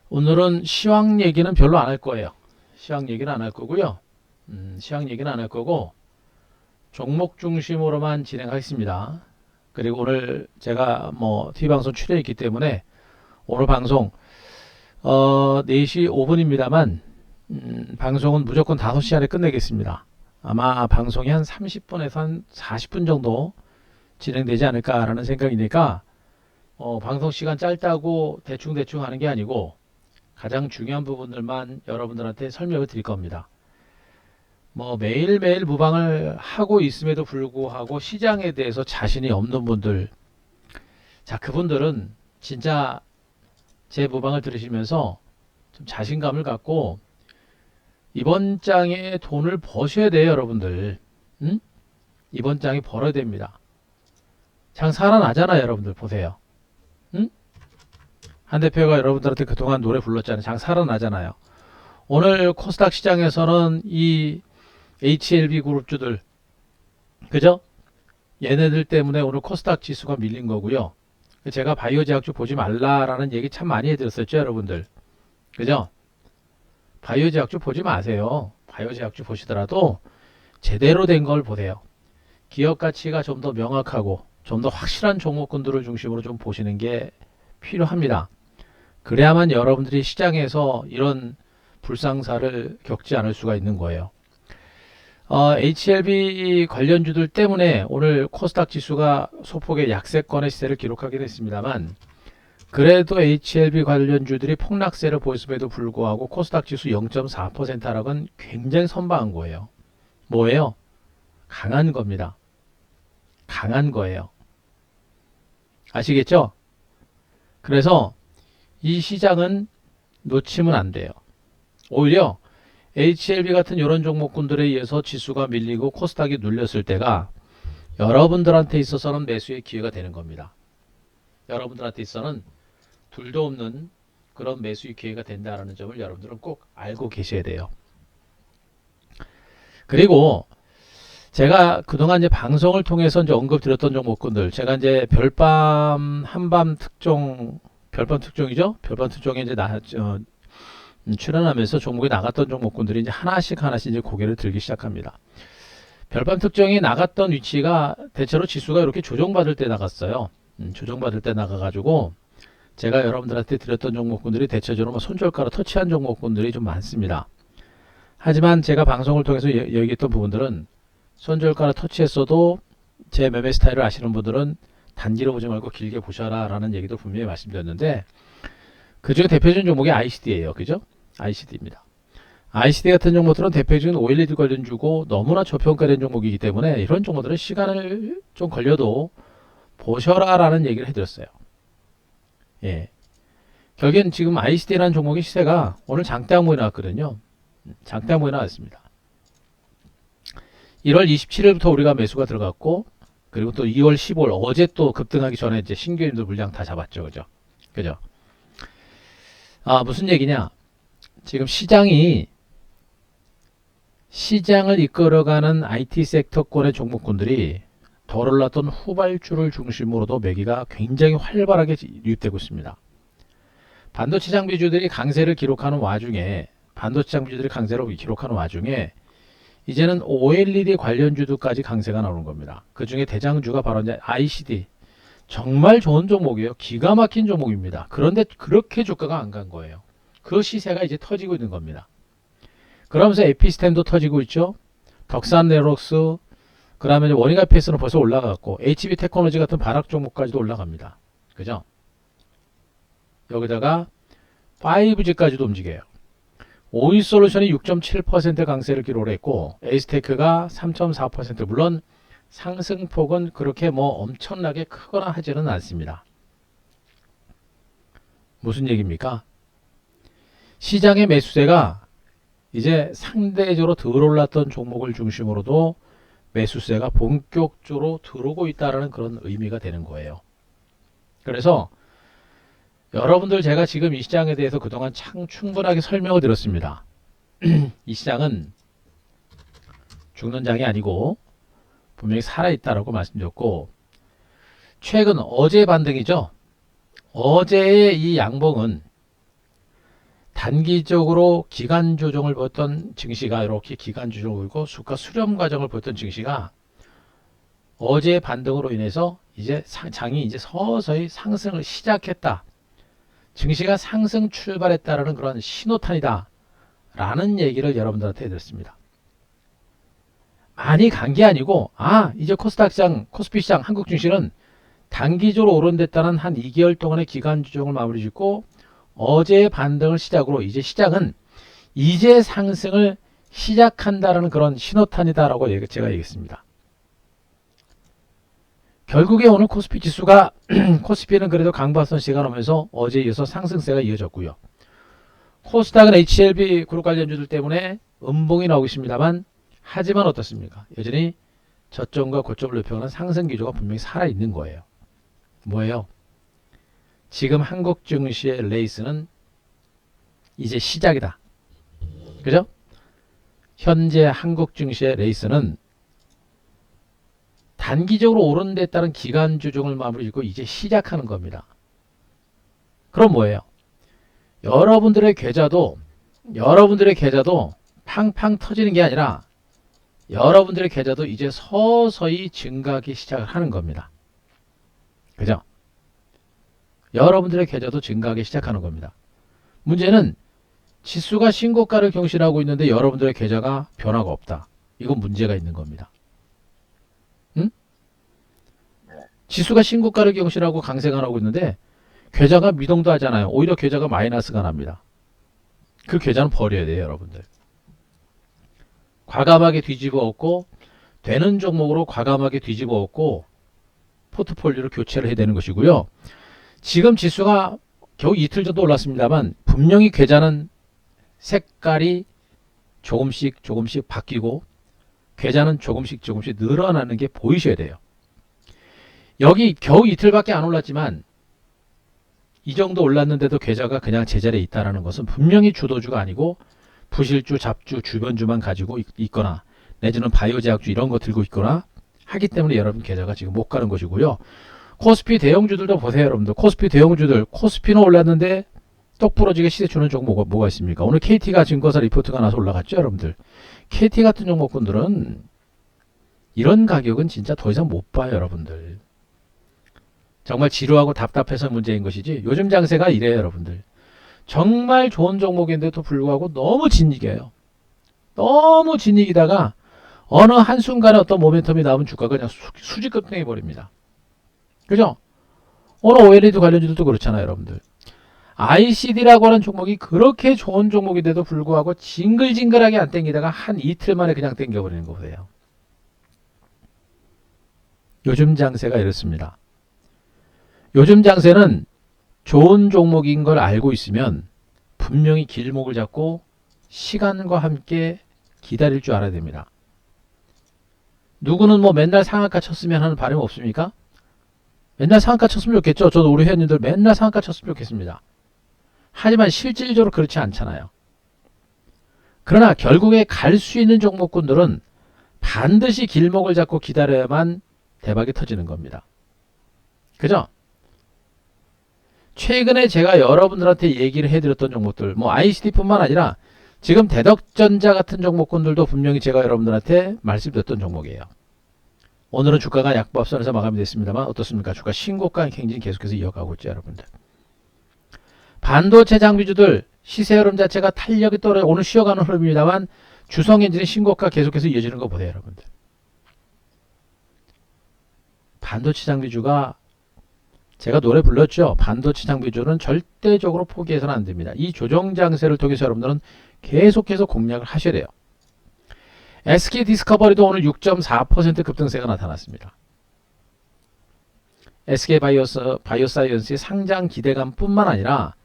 오늘은 시황 얘기는 별로 안 할 거예요. 시황 얘기는 안 할 거고요. 시황 얘기는 안 할 거고 종목 중심으로만 진행하겠습니다. 그리고 오늘 제가 뭐 TV 방송 출연했기 때문에 오늘 방송 4시 5분입니다만 방송은 무조건 5시 안에 끝내겠습니다. 아마 방송이 한 30분에서 한 40분 정도 진행되지 않을까라는 생각이니까 방송 시간 짧다고 대충 하는 게 아니고 가장 중요한 부분들만 여러분들한테 설명을 드릴 겁니다. 뭐 매일매일 무방을 하고 있음에도 불구하고 시장에 대해서 자신이 없는 분들, 자 그분들은 진짜 제 무방을 들으시면서 좀 자신감을 갖고 이번 장에 돈을 버셔야 돼요, 여러분들. 응? 이번 장에 벌어야 됩니다. 장 살아나잖아요, 여러분들 보세요. 응? 한 대표가 여러분들한테 그동안 노래 불렀잖아요. 장 살아나잖아요. 오늘 코스닥 시장에서는 이 HLB 그룹주들, 그죠? 얘네들 때문에 오늘 코스닥 지수가 밀린 거고요. 제가 바이오 제약주 보지 말라라는 얘기 참 많이 해드렸었죠, 여러분들. 그죠? 바이오 제약주 보지 마세요. 바이오 제약주 보시더라도 제대로 된 걸 보세요. 기업 가치가 좀 더 명확하고 좀 더 확실한 종목군들을 중심으로 좀 보시는 게 필요합니다. 그래야만 여러분들이 시장에서 이런 불상사를 겪지 않을 수가 있는 거예요. HLB 관련주들 때문에 오늘 코스닥 지수가 소폭의 약세권의 시세를 기록하게 됐습니다만 그래도 HLB 관련주들이 폭락세를 보였음에도 불구하고 코스닥 지수 0.4% 하락은 굉장히 선방한 거예요. 뭐예요? 강한 겁니다. 강한 거예요. 아시겠죠? 그래서 이 시장은 놓치면 안 돼요. 오히려 HLB 같은 이런 종목군들에 의해서 지수가 밀리고 코스닥이 눌렸을 때가 여러분들한테 있어서는 매수의 기회가 되는 겁니다. 여러분들한테 있어서는 둘도 없는 그런 매수의 기회가 된다는 점을 여러분들은 꼭 알고 계셔야 돼요. 그리고 제가 그동안 이제 방송을 통해서 이제 언급드렸던 종목군들, 제가 이제 별밤 한밤 특종, 별밤 특종이죠? 별밤 특종에 이제 출연하면서 종목에 나갔던 종목군들이 이제 하나씩 이제 고개를 들기 시작합니다. 별밤 특종이 나갔던 위치가 대체로 지수가 이렇게 조정받을 때 나갔어요. 조정받을 때 나가가지고 제가 여러분들한테 드렸던 종목군들이 대체적으로 뭐 손절가로 터치한 종목군들이 좀 많습니다. 하지만 제가 방송을 통해서 얘기했던 부분들은 손절가를 터치했어도 제 매매 스타일을 아시는 분들은 단기로 보지 말고 길게 보셔라 라는 얘기도 분명히 말씀드렸는데 그중에 대표적인 종목이 ICD예요. 그죠? ICD입니다. ICD 같은 종목들은 대표적인 OLED 관련주고 너무나 저평가된 종목이기 때문에 이런 종목들은 시간을 좀 걸려도 보셔라 라는 얘기를 해드렸어요. 예. 결국엔 지금 ICD라는 종목의 시세가 오늘 장대 항목이 나왔거든요. 장대 항목이 나왔습니다. 1월 27일부터 우리가 매수가 들어갔고 그리고 또 2월 15일 어제 또 급등하기 전에 이제 신규인들 물량 다 잡았죠. 그죠? 그죠? 무슨 얘기냐? 지금 시장을 이끌어가는 IT 섹터권의 종목군들이 덜 올랐던 후발주를 중심으로도 매기가 굉장히 활발하게 유입되고 있습니다. 반도체 장비주들이 강세를 기록하는 와중에 이제는 OLED 관련주들까지 강세가 나오는 겁니다. 그 중에 대장주가 바로 이제 ICD. 정말 좋은 종목이에요. 기가 막힌 종목입니다. 그런데 그렇게 주가가 안 간 거예요. 그 시세가 이제 터지고 있는 겁니다. 그러면서 에피스템도 터지고 있죠. 덕산 네록스, 그 다음에 원익 IPS는 벌써 올라갔고 HB 테크놀로지 같은 발악 종목까지도 올라갑니다. 그죠? 여기다가 5G까지도 움직여요. 오이솔루션이 6.7% 강세를 기록을 했고 에이스테크가 3.4% 물론 상승폭은 그렇게 뭐 엄청나게 크거나 하지는 않습니다. 무슨 얘기입니까? 시장의 매수세가 이제 상대적으로 덜 올랐던 종목을 중심으로도 매수세가 본격적으로 들어오고 있다는 그런 의미가 되는 거예요. 그래서 여러분들 제가 지금 이 시장에 대해서 그동안 참 충분하게 설명을 드렸습니다. 이 시장은 죽는 장이 아니고 분명히 살아있다라고 말씀드렸고 최근 어제 반등이죠. 어제의 이 양봉은 단기적으로 기간 조정을 보였던 증시가 이렇게 기간 조정을 보이고 주가 수렴 과정을 보였던 증시가 어제 반등으로 인해서 이제 장이 이제 서서히 상승을 시작했다. 증시가 상승 출발했다라는 그런 신호탄이다. 라는 얘기를 여러분들한테 해드렸습니다. 많이 간 게 아니고 이제 코스닥 시장, 코스피 시장, 한국 증시는 단기적으로 오른됐다는 한 2개월 동안의 기간 조정을 마무리 짓고 어제의 반등을 시작으로 이제 시장은 이제 상승을 시작한다라는 그런 신호탄이다라고 제가 얘기했습니다. 결국에 오늘 코스피 지수가 코스피는 그래도 강보합선 시간 오면서 어제에 이어서 상승세가 이어졌고요. 코스닥은 HLB 그룹 관련주들 때문에 음봉이 나오고 있습니다만 하지만 어떻습니까? 여전히 저점과 고점을 높여가는 상승 기조가 분명히 살아있는 거예요. 뭐예요? 지금 한국 증시의 레이스는 이제 시작이다. 그죠? 현재 한국 증시의 레이스는 단기적으로 오른 데 따른 기간 조정을 마무리 짓고 이제 시작하는 겁니다. 그럼 뭐예요? 여러분들의 계좌도 팡팡 터지는 게 아니라 여러분들의 계좌도 이제 서서히 증가하기 시작을 하는 겁니다. 그죠? 여러분들의 계좌도 증가하기 시작하는 겁니다. 문제는 지수가 신고가를 경신하고 있는데 여러분들의 계좌가 변화가 없다. 이건 문제가 있는 겁니다. 응? 지수가 신고가를 경신하고 강세가 나고 있는데 계좌가 미동도 하잖아요. 오히려 계좌가 마이너스가 납니다. 그 계좌는 버려야 돼요, 여러분들. 과감하게 뒤집어 엎고 되는 종목으로 과감하게 뒤집어 엎고 포트폴리오를 교체를 해야 되는 것이고요. 지금 지수가 겨우 이틀 정도 올랐습니다만 분명히 계좌는 색깔이 조금씩 바뀌고 계좌는 조금씩 늘어나는 게 보이셔야 돼요. 여기 겨우 이틀밖에 안 올랐지만 이 정도 올랐는데도 계좌가 그냥 제자리에 있다는 것은 분명히 주도주가 아니고 부실주, 잡주, 주변주만 가지고 있거나 내지는 바이오제약주 이런 거 들고 있거나 하기 때문에 여러분 계좌가 지금 못 가는 것이고요. 코스피 대형주들도 보세요, 여러분들. 코스피 대형주들, 코스피는 올랐는데 똑 부러지게 시세 주는 종목 뭐가 있습니까? 오늘 KT가 증거사 리포트가 나서 올라갔죠, 여러분들. KT 같은 종목군들은 이런 가격은 진짜 더 이상 못 봐요, 여러분들. 정말 지루하고 답답해서 문제인 것이지 요즘 장세가 이래요, 여러분들. 정말 좋은 종목인데도 불구하고 너무 진이겨요. 너무 진이기다가 어느 한순간에 어떤 모멘텀이 나오면 주가가 그냥 수직급등해 버립니다. 그죠? 오늘 OLED 관련주들도 그렇잖아요, 여러분들. ICD라고 하는 종목이 그렇게 좋은 종목인데도 불구하고 징글징글하게 안 땡기다가 한 이틀 만에 그냥 땡겨버리는 거예요. 요즘 장세가 이렇습니다. 요즘 장세는 좋은 종목인 걸 알고 있으면 분명히 길목을 잡고 시간과 함께 기다릴 줄 알아야 됩니다. 누구는 뭐 맨날 상한가 쳤으면 하는 바람 없습니까? 맨날 상한가 쳤으면 좋겠죠. 저도 우리 회원님들 맨날 상한가 쳤으면 좋겠습니다. 하지만 실질적으로 그렇지 않잖아요. 그러나 결국에 갈 수 있는 종목군들은 반드시 길목을 잡고 기다려야만 대박이 터지는 겁니다. 그죠? 최근에 제가 여러분들한테 얘기를 해드렸던 종목들, 뭐 ICD뿐만 아니라 지금 대덕전자 같은 종목군들도 분명히 제가 여러분들한테 말씀드렸던 종목이에요. 오늘은 주가가 약보합선에서 마감이 됐습니다만 어떻습니까? 주가 신고가 행진 계속해서 이어가고 있죠, 여러분들. 반도체 장비주들 시세 흐름 자체가 탄력이 떨어져 오늘 쉬어가는 흐름입니다만 주성엔진의 신고가 계속해서 이어지는 거 보세요, 여러분들. 반도체 장비주가 제가 노래 불렀죠. 반도체 장비주는 절대적으로 포기해서는 안 됩니다. 이 조정 장세를 통해서 여러분들은 계속해서 공략을 하셔야 돼요. SK 디스커버리도 오늘 6.4% 급등세가 나타났습니다. SK 바이오사이언스의 상장 기대감뿐만 아니라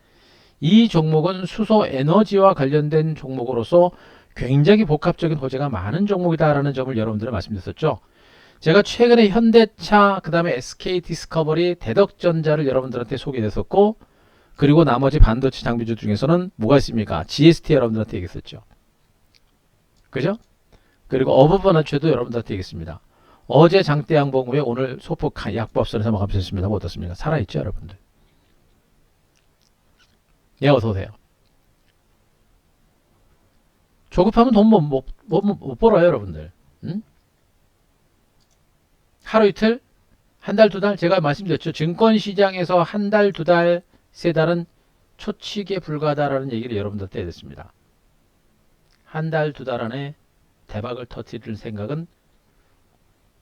이 종목은 수소 에너지와 관련된 종목으로서 굉장히 복합적인 호재가 많은 종목이다라는 점을 여러분들에 말씀드렸었죠. 제가 최근에 현대차, 그 다음에 SK 디스커버리, 대덕전자를 여러분들한테 소개했었고, 그리고 나머지 반도체 장비주 중에서는 뭐가 있습니까? GST 여러분들한테 얘기했었죠. 그죠? 그리고 어부번화체도 여러분들한테 얘기했습니다. 어제 장대 양봉 후에 오늘 소폭 약보합선에서 마감했습니다. 뭐 어떻습니까? 살아있죠, 여러분들? 예, 어서오세요. 조급하면 돈 못 벌어요, 여러분들. 응? 하루 이틀? 한 달, 두 달? 제가 말씀드렸죠. 증권시장에서 한 달, 두 달, 세 달은 초치기에 불과하다라는 얘기를 여러분들한테 해드렸습니다. 한 달, 두 달 안에 대박을 터뜨릴 생각은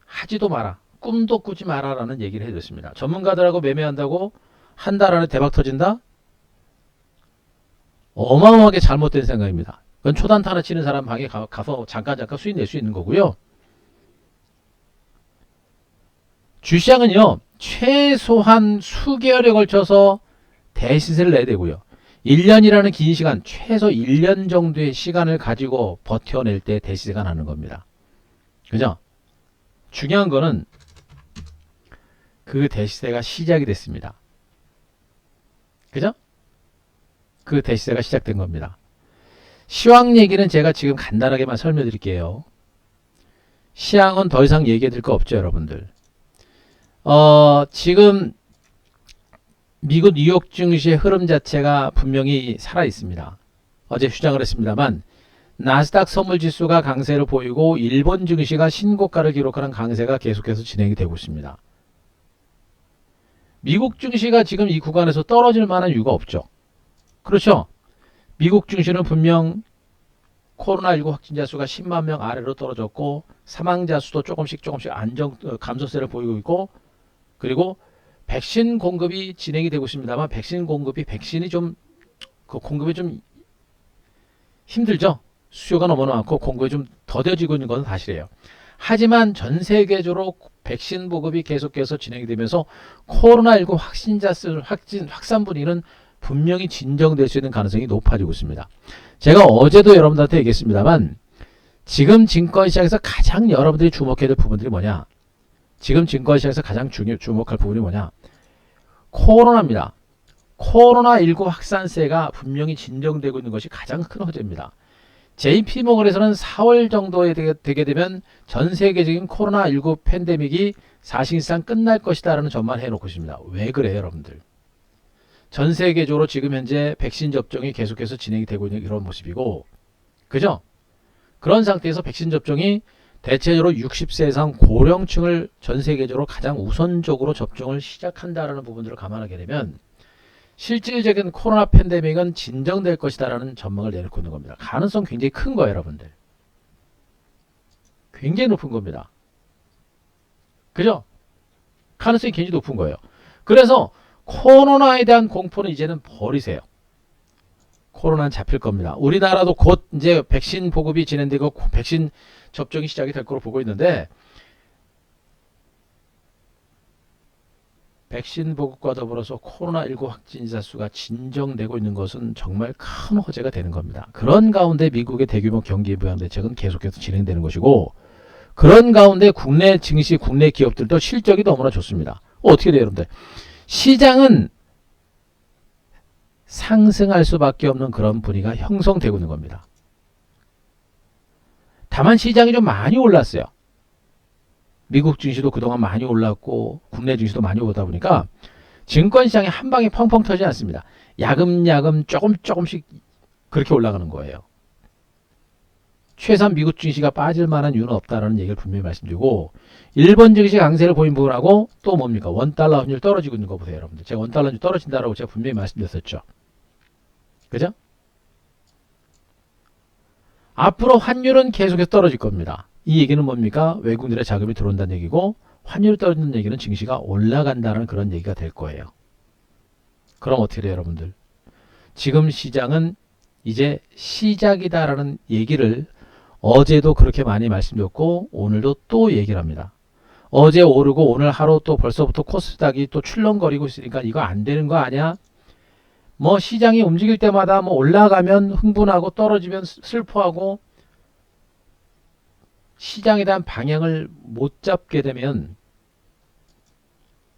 하지도 마라. 꿈도 꾸지 마라라는 얘기를 해드렸습니다. 전문가들하고 매매한다고 한 달 안에 대박 터진다? 어마어마하게 잘못된 생각입니다. 그건 초단타를 치는 사람 방에 가서 잠깐 수익 낼 수 있는 거고요. 주시장은요, 최소한 수개월에 걸쳐서 대시세를 내야 되고요. 1년이라는 긴 시간, 최소 1년 정도의 시간을 가지고 버텨낼 때 대시세가 나는 겁니다. 그죠? 중요한 거는 그 대시세가 시작이 됐습니다. 그죠? 그 대시세가 시작된 겁니다. 시황 얘기는 제가 지금 간단하게만 설명드릴게요. 시황은 더 이상 얘기해 드릴 거 없죠, 여러분들. 지금 미국 뉴욕 증시의 흐름 자체가 분명히 살아 있습니다. 어제 휴장을 했습니다만 나스닥 선물지수가 강세를 보이고 일본 증시가 신고가를 기록하는 강세가 계속해서 진행이 되고 있습니다. 미국 증시가 지금 이 구간에서 떨어질 만한 이유가 없죠. 그렇죠? 미국 증시는 분명 코로나19 확진자 수가 10만 명 아래로 떨어졌고 사망자 수도 조금씩 감소세를 보이고 있고, 그리고 백신 공급이 진행이 되고 있습니다만 백신이 좀 공급이 좀 힘들죠. 수요가 너무나 많고 공급이 좀 더뎌지고 있는 것은 사실이에요. 하지만 전 세계적으로 백신 보급이 계속해서 진행이 되면서 코로나19 확진자 수 확산 분위기는 분명히 진정될 수 있는 가능성이 높아지고 있습니다. 제가 어제도 여러분들한테 얘기했습니다만 지금 증권시장에서 가장 여러분들이 주목해야 될 부분들이 뭐냐? 지금 증권시장에서 가장 주목할 부분이 뭐냐? 코로나입니다. 코로나19 확산세가 분명히 진정되고 있는 것이 가장 큰 화제입니다. JP모건에서는 4월 정도에 되게 되면 전 세계적인 코로나19 팬데믹이 사실상 끝날 것이다 라는 전망을 해놓고 있습니다. 왜 그래요, 여러분들? 전 세계적으로 지금 현재 백신 접종이 계속해서 진행이 되고 있는 이런 모습이고, 그죠? 그런 상태에서 백신 접종이 대체적으로 60세 이상 고령층을 전 세계적으로 가장 우선적으로 접종을 시작한다라는 부분들을 감안하게 되면 실질적인 코로나 팬데믹은 진정될 것이다라는 전망을 내놓고 있는 겁니다. 가능성 굉장히 큰 거예요, 여러분들. 굉장히 높은 겁니다. 그죠? 가능성이 굉장히 높은 거예요. 그래서 코로나에 대한 공포는 이제는 버리세요. 코로나는 잡힐 겁니다. 우리나라도 곧 이제 백신 보급이 진행되고 백신 접종이 시작이 될 거로 보고 있는데, 백신 보급과 더불어서 코로나19 확진자 수가 진정되고 있는 것은 정말 큰 호재가 되는 겁니다. 그런 가운데 미국의 대규모 경기 부양 대책은 계속해서 진행되는 것이고, 그런 가운데 국내 증시, 국내 기업들도 실적이 너무나 좋습니다. 어떻게 돼요, 여러분들? 시장은 상승할 수밖에 없는 그런 분위기가 형성되고 있는 겁니다. 다만 시장이 좀 많이 올랐어요. 미국 증시도 그동안 많이 올랐고 국내 증시도 많이 오다 보니까 증권시장이 한 방에 펑펑 터지지 않습니다. 야금야금 조금씩 그렇게 올라가는 거예요. 최소한 미국 증시가 빠질 만한 이유는 없다라는 얘기를 분명히 말씀드리고, 일본 증시 강세를 보인 부분하고 또 뭡니까? 원달러 환율 떨어지고 있는 거 보세요, 여러분들. 제가 원달러 환율 떨어진다라고 제가 분명히 말씀드렸었죠. 그죠? 앞으로 환율은 계속해서 떨어질 겁니다. 이 얘기는 뭡니까? 외국인들의 자금이 들어온다는 얘기고, 환율이 떨어지는 얘기는 증시가 올라간다는 그런 얘기가 될 거예요. 그럼 어떻게 돼요, 여러분들? 지금 시장은 이제 시작이다라는 얘기를 어제도 그렇게 많이 말씀드렸고 오늘도 또 얘기를 합니다. 어제 오르고 오늘 하루 또 벌써부터 코스닥이 또 출렁거리고 있으니까 이거 안 되는 거 아니야? 뭐 시장이 움직일 때마다 뭐 올라가면 흥분하고 떨어지면 슬퍼하고 시장에 대한 방향을 못 잡게 되면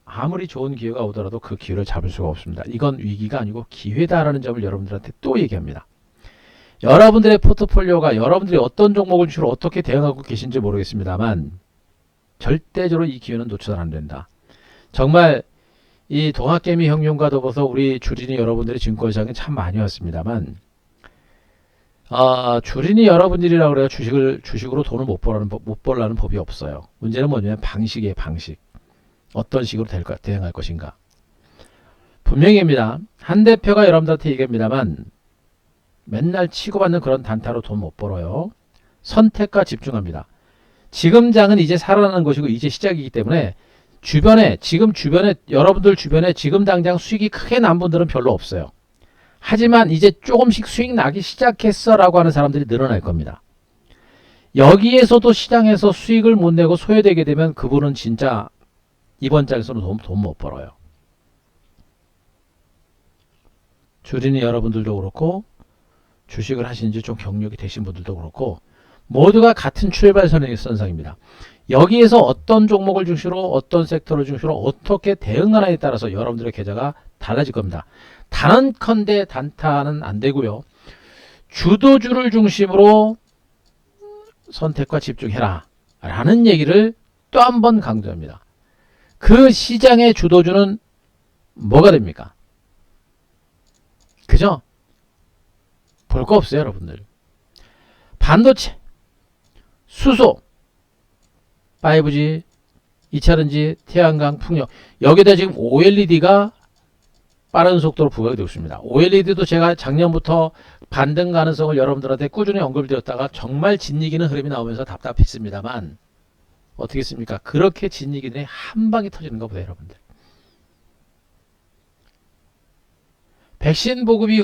아무리 좋은 기회가 오더라도 그 기회를 잡을 수가 없습니다. 이건 위기가 아니고 기회다라는 점을 여러분들한테 또 얘기합니다. 여러분들의 포트폴리오가 여러분들이 어떤 종목을 주로 어떻게 대응하고 계신지 모르겠습니다만 절대적으로 이 기회는 놓쳐서는 안 된다. 정말 이 동학개미 혁명과 더불어서 우리 주린이 여러분들이 증권시장에 참 많이 왔습니다만 주린이 여러분들이라고 그래요. 주식으로 돈을 못 벌라는 법이 없어요. 문제는 뭐냐면 방식이에요, 방식. 어떤 식으로 대응할 것인가. 분명히입니다. 한 대표가 여러분들한테 얘기합니다만 맨날 치고받는 그런 단타로 돈 못 벌어요. 선택과 집중합니다. 지금 장은 이제 살아나는 것이고 이제 시작이기 때문에 지금 주변에 여러분들 주변에 지금 당장 수익이 크게 난 분들은 별로 없어요. 하지만 이제 조금씩 수익 나기 시작했어 라고 하는 사람들이 늘어날 겁니다. 여기에서도 시장에서 수익을 못 내고 소외되게 되면 그분은 진짜 이번 장에서는 돈 못 벌어요. 주린이 여러분들도 그렇고 주식을 하신 지 좀 경력이 되신 분들도 그렇고 모두가 같은 출발선상입니다. 여기에서 어떤 종목을 중시로 어떤 섹터를 중시로 어떻게 대응하느냐에 따라서 여러분들의 계좌가 달라질 겁니다. 단언컨대 단타는 안 되고요. 주도주를 중심으로 선택과 집중해라 라는 얘기를 또 한 번 강조합니다. 그 시장의 주도주는 뭐가 됩니까? 그죠? 볼 거 없어요, 여러분들. 반도체, 수소, 5G, 2차전지, 태양광, 풍력. 여기다 지금 OLED가 빠른 속도로 부각이 되고 있습니다. OLED도 제가 작년부터 반등 가능성을 여러분들한테 꾸준히 언급드렸다가 정말 진이기는 흐름이 나오면서 답답했습니다만 어떻게 했습니까? 그렇게 진이기는 한 방에 터지는 것보다 여러분들. 백신 보급이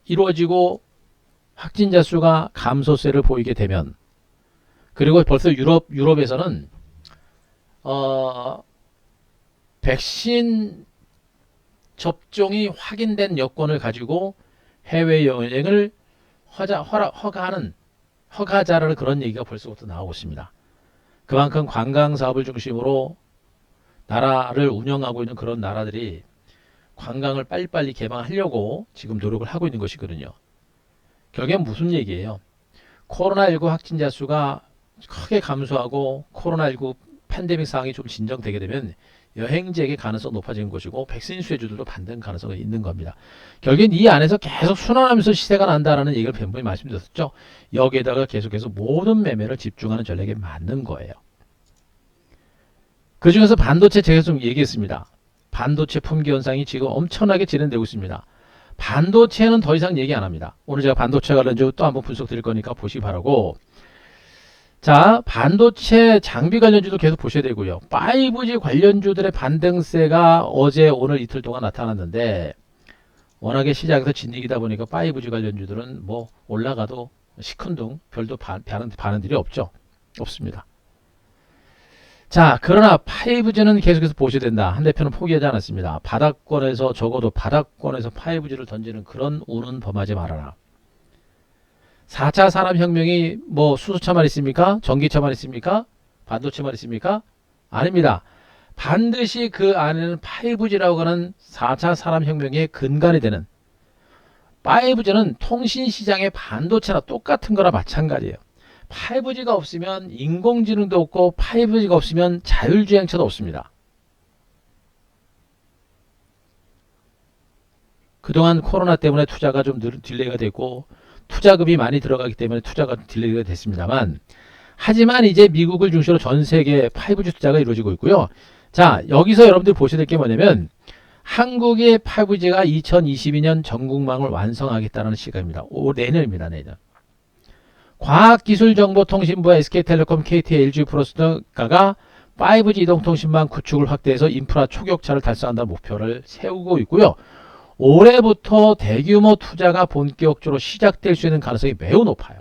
이루어지고 확진자 수가 감소세를 보이게 되면 그리고 벌써 유럽에서는 백신 접종이 확인된 여권을 가지고 해외여행을 허가자라는 그런 얘기가 벌써부터 나오고 있습니다. 그만큼 관광사업을 중심으로 나라를 운영하고 있는 그런 나라들이 관광을 빨리빨리 개방하려고 지금 노력을 하고 있는 것이거든요. 결국엔 무슨 얘기예요? 코로나19 확진자 수가 크게 감소하고 코로나19 팬데믹 상황이 좀 진정되게 되면 여행지에게 가능성이 높아지는 것이고 백신 수혜주들도 반등 가능성이 있는 겁니다. 결국엔 이 안에서 계속 순환하면서 시세가 난다라는 얘기를 몇 말씀드렸었죠. 여기에다가 계속해서 모든 매매를 집중하는 전략에 맞는 거예요. 그 중에서 반도체 제가 좀 얘기했습니다. 반도체 품귀 현상이 지금 엄청나게 진행되고 있습니다. 반도체는 더 이상 얘기 안 합니다. 오늘 제가 반도체 관련주 또 한번 분석 드릴 거니까 보시기 바라고. 자, 반도체 장비 관련주도 계속 보셔야 되고요. 5G 관련주들의 반등세가 어제 오늘 이틀 동안 나타났는데 워낙에 시장에서 진익이다 보니까 5G 관련주들은 뭐 올라가도 시큰둥 별도 반응들이 없습니다. 자, 그러나 5G는 계속해서 보셔야 된다. 한 대표는 포기하지 않았습니다. 적어도 바닥권에서 5G를 던지는 그런 운은 범하지 말아라. 4차 산업혁명이 뭐 수소차만 있습니까? 전기차만 있습니까? 반도체만 있습니까? 아닙니다. 반드시 그 안에는 5G라고 하는 4차 산업혁명의 근간이 되는 5G는 통신시장의 반도체나 똑같은 거나 마찬가지예요. 5G가 없으면 인공지능도 없고 5G가 없으면 자율주행차도 없습니다. 그동안 코로나 때문에 투자가 좀 딜레이가 됐고 투자금이 많이 들어가기 때문에 투자가 딜레이가 됐습니다만 하지만 이제 미국을 중심으로 전 세계 5G 투자가 이루어지고 있고요. 자, 여기서 여러분들 보셔야 될 게 뭐냐면 한국의 5G가 2022년 전국망을 완성하겠다는 시각입니다. 내년입니다. 내년. 과학기술정보통신부와 SK텔레콤, KT, LG 플러스 등가가 5G 이동통신망 구축을 확대해서 인프라 초격차를 달성한다는 목표를 세우고 있고요. 올해부터 대규모 투자가 본격적으로 시작될 수 있는 가능성이 매우 높아요.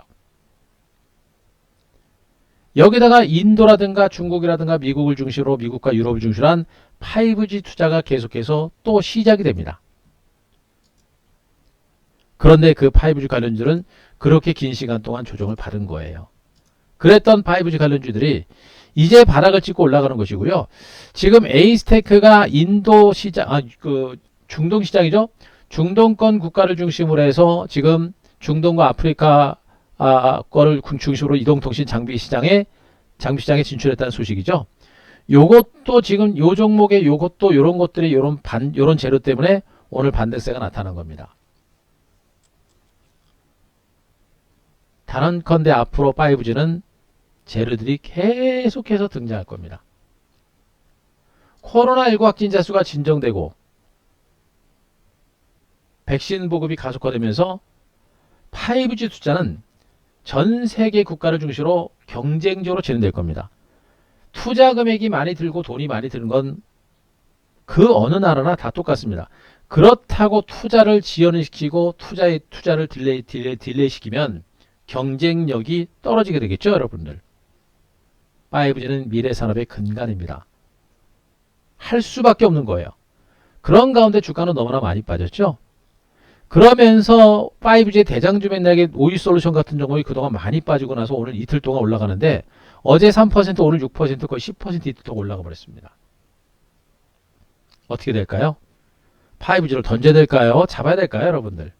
여기다가 인도라든가 중국이라든가 미국을 중심으로 미국과 유럽을 중심으로 한 5G 투자가 계속해서 또 시작이 됩니다. 그런데 그 5G 관련주들은 그렇게 긴 시간 동안 조정을 받은 거예요. 그랬던 5G 관련주들이 이제 바닥을 찍고 올라가는 것이고요. 지금 에이스테크가 인도 시장, 중동 시장이죠. 중동권 국가를 중심으로 해서 지금 중동과 아프리카 거를 중심으로 이동통신 장비 시장에 진출했다는 소식이죠. 요것도 지금 요 종목의 요것도 요런 것들이 요런 재료 때문에 오늘 반등세가 나타난 겁니다. 단언컨대 앞으로 5G는 재료들이 계속해서 등장할 겁니다. 코로나19 확진자 수가 진정되고 백신 보급이 가속화되면서 5G 투자는 전 세계 국가를 중심으로 경쟁적으로 진행될 겁니다. 투자 금액이 많이 들고 돈이 많이 드는 건 그 어느 나라나 다 똑같습니다. 그렇다고 투자를 지연을 시키고 투자를 딜레이 시키면 경쟁력이 떨어지게 되겠죠, 여러분들. 5G는 미래 산업의 근간입니다. 할 수밖에 없는 거예요. 그런 가운데 주가는 너무나 많이 빠졌죠. 그러면서 5G의 대장주 맥락의 오이솔루션 같은 종목이 그동안 많이 빠지고 나서 오늘 이틀 동안 올라가는데 어제 3% 오늘 6% 거의 10% 이틀 동안 올라가 버렸습니다. 어떻게 될까요? 5G를 던져야 될까요? 잡아야 될까요, 여러분들?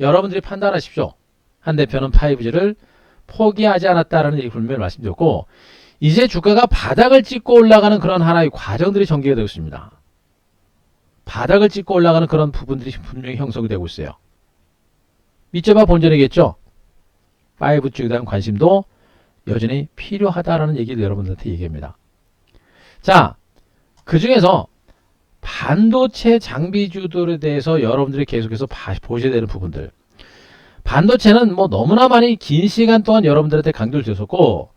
여러분들이 판단하십시오. 한 대표는 5G를 포기하지 않았다라는 얘기 분명히 말씀드렸고, 이제 주가가 바닥을 찍고 올라가는 그런 하나의 과정들이 전개가 되고 있습니다. 바닥을 찍고 올라가는 그런 부분들이 분명히 형성이 되고 있어요. 밑져봐 본전이겠죠? 5G에 대한 관심도 여전히 필요하다라는 얘기를 여러분들한테 얘기합니다. 자, 그 중에서 반도체 장비주들에 대해서 여러분들이 계속해서 보셔야 되는 부분들. 반도체는 뭐 너무나 많이 긴 시간 동안 여러분들한테 강조를 드렸었고,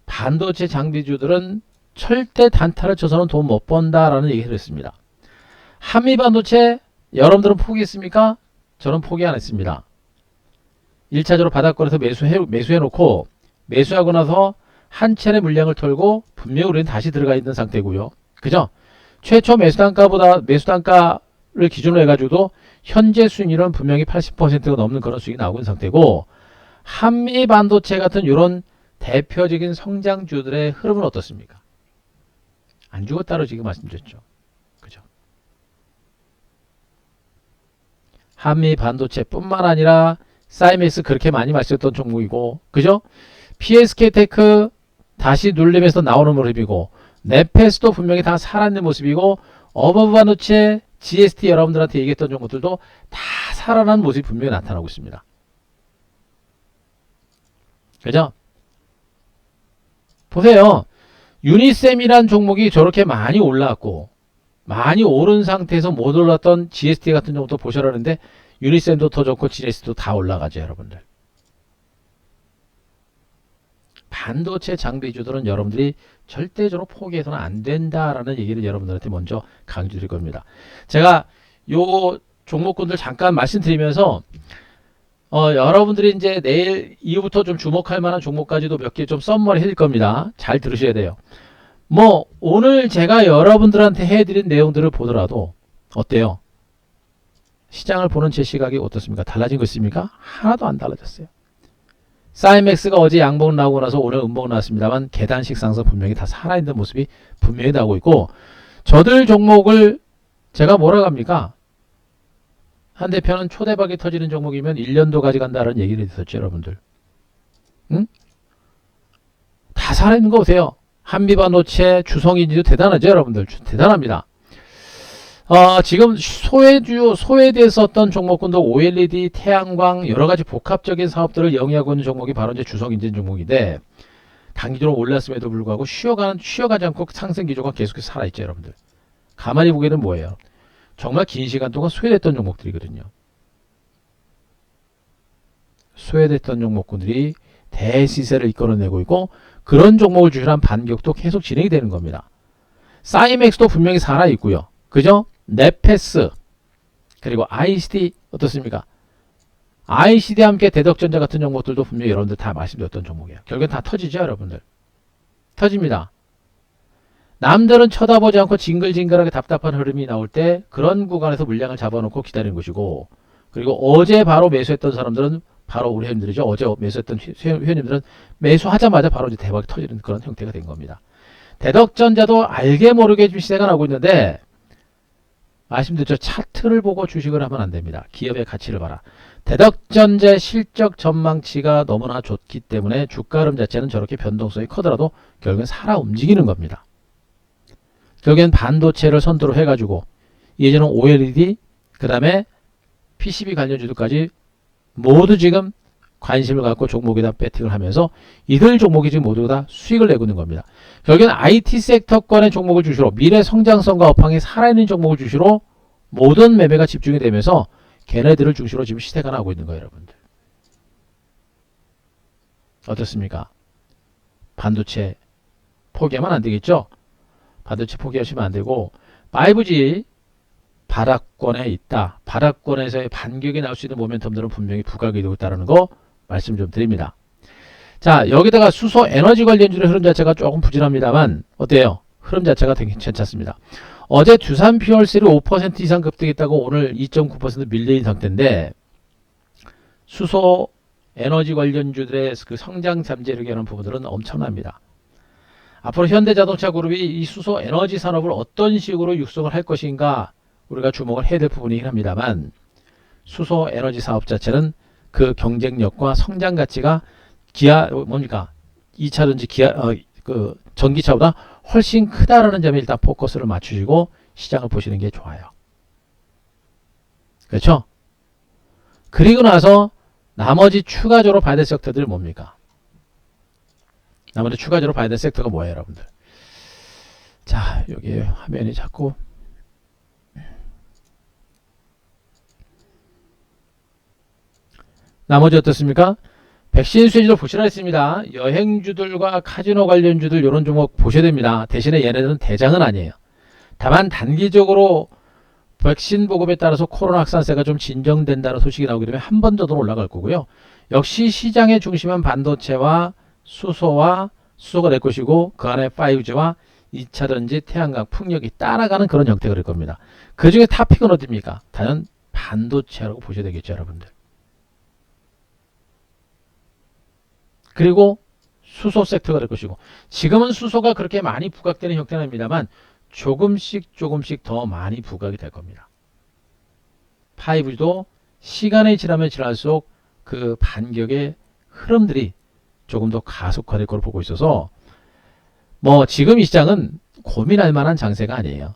반도체 장비주들은 절대 단타를 쳐서는 돈 못 번다라는 얘기를 했습니다. 한미 반도체 여러분들은 포기했습니까? 저는 포기 안 했습니다. 1차적으로 바닥권에서 매수해놓고 매수하고 나서 한 차례 물량을 털고 분명히 우리는 다시 들어가 있는 상태고요. 그죠? 최초 매수단가를 기준으로 해가지고도 현재 수익률은 분명히 80%가 넘는 그런 수익이 나오고 있는 상태고, 한미 반도체 같은 이런 대표적인 성장주들의 흐름은 어떻습니까? 안 죽었다로 지금 말씀드렸죠. 그죠? 한미 반도체뿐만 아니라 사이맥스 그렇게 많이 마셨던 종목이고, 그죠? PSK테크 다시 눌림에서 나오는 모습이고, 네페스도 분명히 다 살아있는 모습이고, 어버브 반도체, GST 여러분들한테 얘기했던 종목들도 다 살아난 모습이 분명히 나타나고 있습니다. 그죠? 보세요. 유니셈이란 종목이 저렇게 많이 올라왔고, 많이 오른 상태에서 못 올랐던 GST 같은 종목도 보셔라는데, 유니셈도 더 좋고 GST도 다 올라가죠, 여러분들. 반도체 장비주들은 여러분들이 절대적으로 포기해서는 안 된다라는 얘기를 여러분들한테 먼저 강조드릴 겁니다. 제가 요 종목군들 잠깐 말씀드리면서 여러분들이 이제 내일 이후부터 좀 주목할 만한 종목까지도 몇 개 좀 썸머리 해드릴 겁니다. 잘 들으셔야 돼요. 뭐 오늘 제가 여러분들한테 해드린 내용들을 보더라도 어때요? 시장을 보는 제 시각이 어떻습니까? 달라진 거 있습니까? 하나도 안 달라졌어요. 사이맥스가 어제 양봉 나오고 나서 오늘 음봉 나왔습니다만 계단식 상승 분명히 다 살아있는 모습이 분명히 나오고 있고, 저들 종목을 제가 뭐라고 합니까? 한 대표는 초대박이 터지는 종목이면 1년도 가져간다는 얘기를 했었죠, 여러분들. 응? 다 살아있는 거 보세요. 한미반도체, 주성인지도 대단하죠, 여러분들. 대단합니다. 지금 소외되어 썼던 종목군도 OLED, 태양광, 여러가지 복합적인 사업들을 영위하고 있는 종목이 바로 이제 주성인증 종목인데, 단기적으로 올랐음에도 불구하고 쉬어가지 않고 상승 기조가 계속해서 살아있죠, 여러분들. 가만히 보기에는 뭐예요? 정말 긴 시간 동안 소외됐던 종목들이거든요. 소외됐던 종목군들이 대시세를 이끌어내고 있고, 그런 종목을 주시한 반격도 계속 진행이 되는 겁니다. 사이맥스도 분명히 살아있고요. 그죠? 네페스, 그리고 ICD 어떻습니까? ICD와 함께 대덕전자 같은 종목들도 분명히 여러분들 다 말씀드렸던 종목이에요. 결국엔 다 터지죠, 여러분들. 터집니다. 남들은 쳐다보지 않고 징글징글하게 답답한 흐름이 나올 때 그런 구간에서 물량을 잡아놓고 기다리는 것이고, 그리고 어제 바로 매수했던 사람들은 바로 우리 회원님들이죠. 어제 매수했던 회원님들은 매수하자마자 바로 이제 대박이 터지는 그런 형태가 된 겁니다. 대덕전자도 알게 모르게 좀 시세가 나고 있는데, 말씀드렸죠. 차트를 보고 주식을 하면 안 됩니다. 기업의 가치를 봐라. 대덕전자의 실적 전망치가 너무나 좋기 때문에 주가 흐름 자체는 저렇게 변동성이 커더라도 결국엔 살아 움직이는 겁니다. 결국엔 반도체를 선두로 해가지고 예전은 OLED, 그 다음에 PCB 관련주들까지 모두 지금 관심을 갖고 종목에다 배팅을 하면서 이들 종목이 지금 모두 다 수익을 내고 있는 겁니다. 결국엔 IT 섹터권의 종목을 주시로 미래 성장성과 업황이 살아있는 종목을 주시로 모든 매매가 집중이 되면서 걔네들을 중심으로 지금 시세가 나오고 있는 거예요, 여러분들. 어떻습니까? 반도체 포기하면 안 되겠죠? 반도체 포기하시면 안 되고 5G 바닥권에 있다. 바닥권에서의 반격이 나올 수 있는 모멘텀들은 분명히 부각이 되고 있다는 거 말씀 좀 드립니다. 자, 여기다가 수소 에너지 관련주의 흐름 자체가 조금 부진합니다만 어때요? 흐름 자체가 되게 괜찮습니다. 어제 두산 퓨얼셀이 5% 이상 급등했다고 오늘 2.9% 밀려있는 상태인데 수소 에너지 관련주들의 그 성장 잠재력에 하는 부분들은 엄청납니다. 앞으로 현대자동차 그룹이 이 수소 에너지 산업을 어떤 식으로 육성을 할 것인가 우리가 주목을 해야 될 부분이긴 합니다만 수소 에너지 사업 자체는 그 경쟁력과 성장 가치가 기아 뭡니까 2차전지 기아 그 전기차보다 훨씬 크다라는 점에 일단 포커스를 맞추시고 시장을 보시는 게 좋아요. 그렇죠? 그리고 나서 나머지 추가적으로 봐야 될 섹터들이 뭡니까? 나머지 추가적으로 봐야 될 섹터가 뭐예요, 여러분들? 자, 여기 화면이 자꾸 나머지 어떻습니까? 백신 수혜주도 보시라 했습니다. 여행주들과 카지노 관련주들 이런 종목 보셔야 됩니다. 대신에 얘네들은 대장은 아니에요. 다만 단기적으로 백신 보급에 따라서 코로나 확산세가 좀 진정된다는 소식이 나오게 되면 한 번 더 올라갈 거고요. 역시 시장의 중심은 반도체와 수소가 될 것이고 그 안에 5G와 2차전지, 태양광, 풍력이 따라가는 그런 형태가 될 겁니다. 그 중에 탑픽은 어디입니까? 단연 반도체라고 보셔야 되겠죠, 여러분들. 그리고 수소 섹터가 될 것이고 지금은 수소가 그렇게 많이 부각되는 형태는 아닙니다만 조금씩 더 많이 부각이 될 겁니다. 5G도 시간이 지나면 지날수록 그 반격의 흐름들이 조금 더 가속화될 걸로 보고 있어서 뭐 지금 이 시장은 고민할 만한 장세가 아니에요.